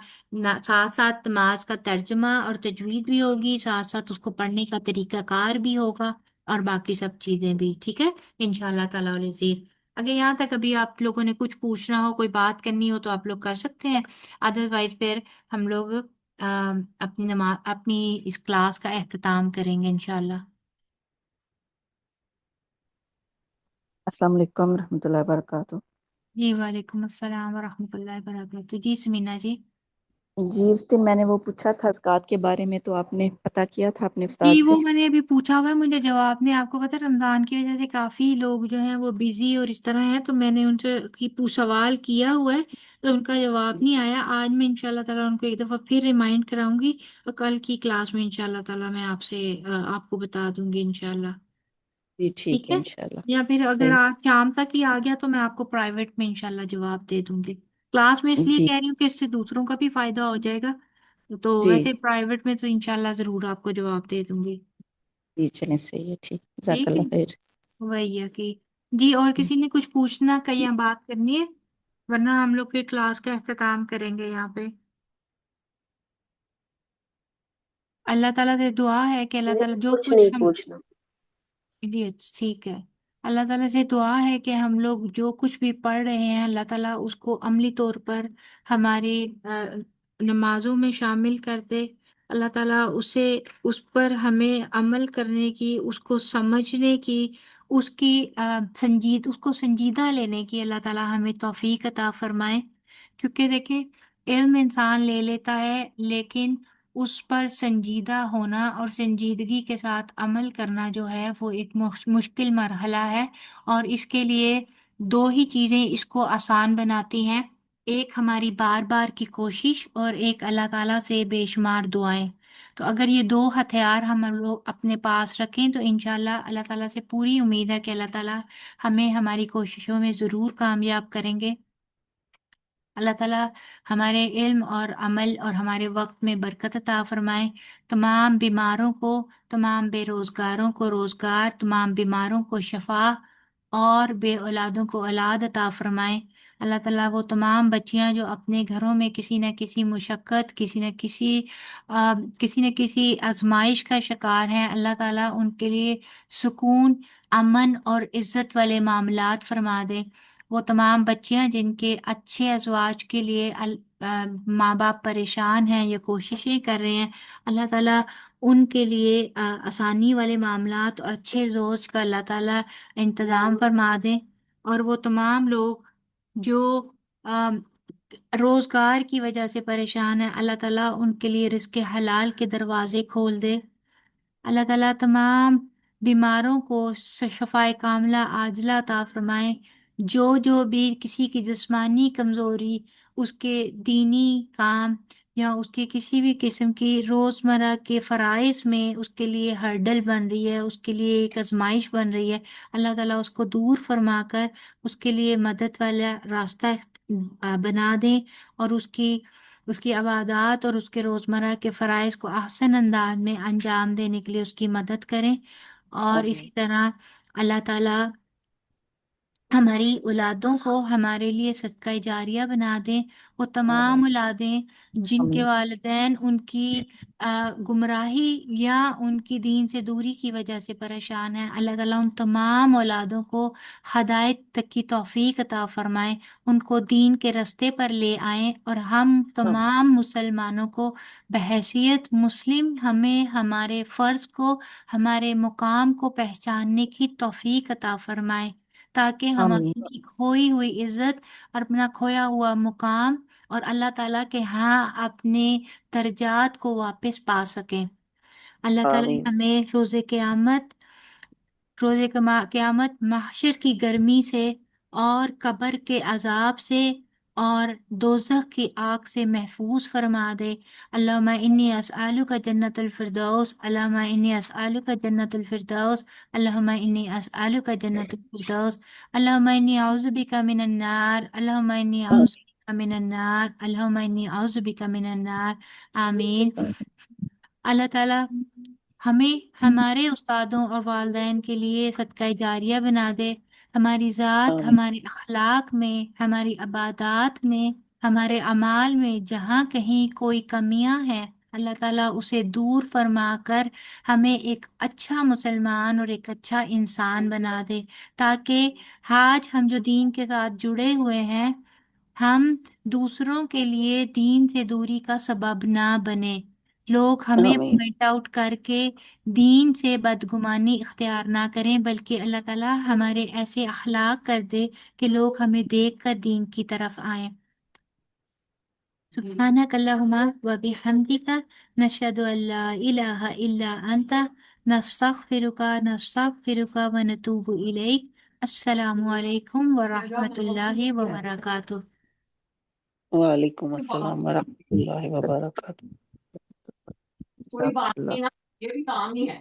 ساتھ ساتھ نماز کا ترجمہ اور تجوید بھی ہوگی، ساتھ ساتھ اس کو پڑھنے کا طریقہ کار بھی ہوگا، اور باقی سب چیزیں بھی ٹھیک ہے انشاءاللہ تعالیٰ العزیز۔ اگر یہاں تک ابھی آپ لوگوں نے کچھ پوچھنا ہو، کوئی بات کرنی ہو، تو آپ لوگ کر سکتے ہیں، ادروائز پھر ہم لوگ اپنی اس کلاس کا اختتام کریں گے انشاءاللہ۔ السلام علیکم ورحمۃ اللہ وبرکاتہ۔ جی وعلیکم السلام ورحمۃ اللہ وبرکاتہ۔ جی سمینا جی۔ جی اس دن میں نے وہ پوچھا تھا زکوٰۃ کے بارے میں، تو آپ نے پتہ کیا تھا اپنے جی استاد سے؟ وہ میں نے ابھی پوچھا ہوا ہے، مجھے جواب نہیں۔ آپ کو پتہ ہے رمضان کی وجہ سے کافی لوگ جو ہیں وہ بیزی اور اس طرح ہیں، تو میں نے ان سے سوال کیا ہوا ہے، تو ان کا جواب نہیں آیا۔ آج میں انشاءاللہ تعالیٰ ان کو ایک دفعہ پھر ریمائنڈ کراؤں گی، اور کل کی کلاس میں انشاءاللہ تعالیٰ میں آپ کو بتا دوں گی انشاءاللہ۔ جی ٹھیک ٹھیک ہے ہے، انشاءاللہ۔ یا پھر اگر صحیح۔ آپ شام تک ہی آ گیا تو میں آپ کو پرائیویٹ میں انشاءاللہ جواب دے دوں گی۔ کلاس میں اس لیے جی کہہ رہی ہوں کہ اس سے دوسروں کا بھی فائدہ ہو جائے گا، تو جی ویسے پرائیویٹ میں تو انشاءاللہ ضرور آپ کو جواب دے دوں گی۔ جی چلیں صحیح ہے، ٹھیک، جزاک ٹھیک ہے، اللہ خیر۔ وہی ہے کہ جی، اور کسی نے کچھ پوچھنا کا یا بات کرنی ہے؟ ورنہ ہم لوگ پھر کلاس کا اختتام کریں گے یہاں پہ۔ اللہ تعالیٰ سے دعا ہے کہ اللہ نہیں، تعالیٰ جو کچھ کچھ نہیں ہم، پوچھنا۔ جی ٹھیک ہے، اللہ تعالیٰ سے دعا ہے کہ ہم لوگ جو کچھ بھی پڑھ رہے ہیں اللہ تعالیٰ اس کو عملی طور پر ہماری نمازوں میں شامل کر دے۔ اللہ تعالیٰ اس پر ہمیں عمل کرنے کی، اس کو سمجھنے کی، اس کو سنجیدہ لینے کی اللہ تعالیٰ ہمیں توفیق عطا فرمائے۔ کیونکہ دیکھیں، علم انسان لے لیتا ہے، لیکن اس پر سنجیدہ ہونا اور سنجیدگی کے ساتھ عمل کرنا جو ہے وہ ایک مشکل مرحلہ ہے، اور اس کے لیے دو ہی چیزیں اس کو آسان بناتی ہیں، ایک ہماری بار بار کی کوشش اور ایک اللہ تعالیٰ سے بے شمار دعائیں۔ تو اگر یہ دو ہتھیار ہم لوگ اپنے پاس رکھیں تو انشاءاللہ اللہ تعالیٰ سے پوری امید ہے کہ اللہ تعالیٰ ہمیں ہماری کوششوں میں ضرور کامیاب کریں گے۔ اللہ تعالیٰ ہمارے علم اور عمل اور ہمارے وقت میں برکت عطا فرمائے، تمام بیماروں کو، تمام بے روزگاروں کو روزگار، تمام بیماروں کو شفا اور بے اولادوں کو اولاد عطا فرمائے۔ اللہ تعالیٰ وہ تمام بچیاں جو اپنے گھروں میں کسی نہ کسی مشقت، کسی نہ کسی آزمائش کا شکار ہیں، اللہ تعالیٰ ان کے لیے سکون، امن اور عزت والے معاملات فرما دے۔ وہ تمام بچیاں جن کے اچھے ازواج کے لیے ماں باپ پریشان ہیں یا کوششیں کر رہے ہیں، اللہ تعالیٰ ان کے لیے آسانی والے معاملات اور اچھے زوج کا اللہ تعالیٰ انتظام فرما دیں۔ اور وہ تمام لوگ جو آ، روزگار کی وجہ سے پریشان ہیں، اللہ تعالیٰ ان کے لیے رزق حلال کے دروازے کھول دے۔ اللہ تعالیٰ تمام بیماروں کو شفائے کاملہ عاجلہ عطا فرمائے۔ جو بھی کسی کی جسمانی کمزوری، اس کے دینی کام یا اس کی کسی بھی قسم کی روزمرہ کے فرائض میں اس کے لیے ہرڈل بن رہی ہے، اس کے لیے ایک آزمائش بن رہی ہے، اللہ تعالیٰ اس کو دور فرما کر اس کے لیے مدد والا راستہ بنا دیں، اور اس کی عبادات اور اس کے روزمرہ کے فرائض کو احسن انداز میں انجام دینے کے لیے اس کی مدد کریں۔ اور اسی طرح اللہ تعالیٰ ہماری اولادوں کو ہمارے لیے صدقہ جاریہ بنا دیں۔ وہ تمام اولادیں جن کے والدین ان کی گمراہی یا ان کی دین سے دوری کی وجہ سے پریشان ہیں، اللہ تعالیٰ ان تمام اولادوں کو ہدایت تک کی توفیق عطا فرمائیں، ان کو دین کے رستے پر لے آئیں، اور ہم تمام مسلمانوں کو بحیثیت مسلم ہمیں ہمارے فرض کو، ہمارے مقام کو پہچاننے کی توفیق عطا فرمائیں، تاکہ ہم اپنی کھوئی ہوئی عزت اور اپنا کھویا ہوا مقام اور اللہ تعالیٰ کے ہاں اپنے درجات کو واپس پا سکیں۔ اللہ تعالیٰ ہمیں قیامت محشر کی گرمی سے اور قبر کے عذاب سے اور دوزخ کی آگ سے محفوظ فرما دے۔ اللہم انی اسألک جنت الفردوس، اللہم انی اسألک جنت الفردوس، اللہم انی اسألک جنت الفردوس، اللہم انی اعوذ بک من النار، اللہم انی اعوذ بک من النار، اللہم انی اعوذ بک من النار۔ آمین۔ اللہ تعالیٰ ہمیں ہمارے استادوں اور والدین کے لیے صدقہ جاریہ بنا دے، ہماری ذات، ہمارے اخلاق میں، ہماری عبادات میں، ہمارے اعمال میں جہاں کہیں کوئی کمیاں ہیں، اللہ تعالیٰ اسے دور فرما کر ہمیں ایک اچھا مسلمان اور ایک اچھا انسان بنا دے، تاکہ آج ہم جو دین کے ساتھ جڑے ہوئے ہیں، ہم دوسروں کے لیے دین سے دوری کا سبب نہ بنے، لوگ ہمیں پوائنٹ آؤٹ کر کے دین سے بدگمانی اختیار نہ کریں، بلکہ اللہ تعالیٰ ہمارے ایسے اخلاق کر دے کہ لوگ ہمیں دیکھ کر دین کی طرف آئیں۔ سبحانک اللہم و بحمدک، نشہد ان لا الہ الا انت، نستغفرک و نتوب الیک۔ السلام علیکم ورحمۃ اللہ وبرکاتہ۔ وعلیکم السلام ورحمۃ اللہ وبرکاتہ۔ کوئی بات نہیں نا، یہ بھی کام ہی ہے۔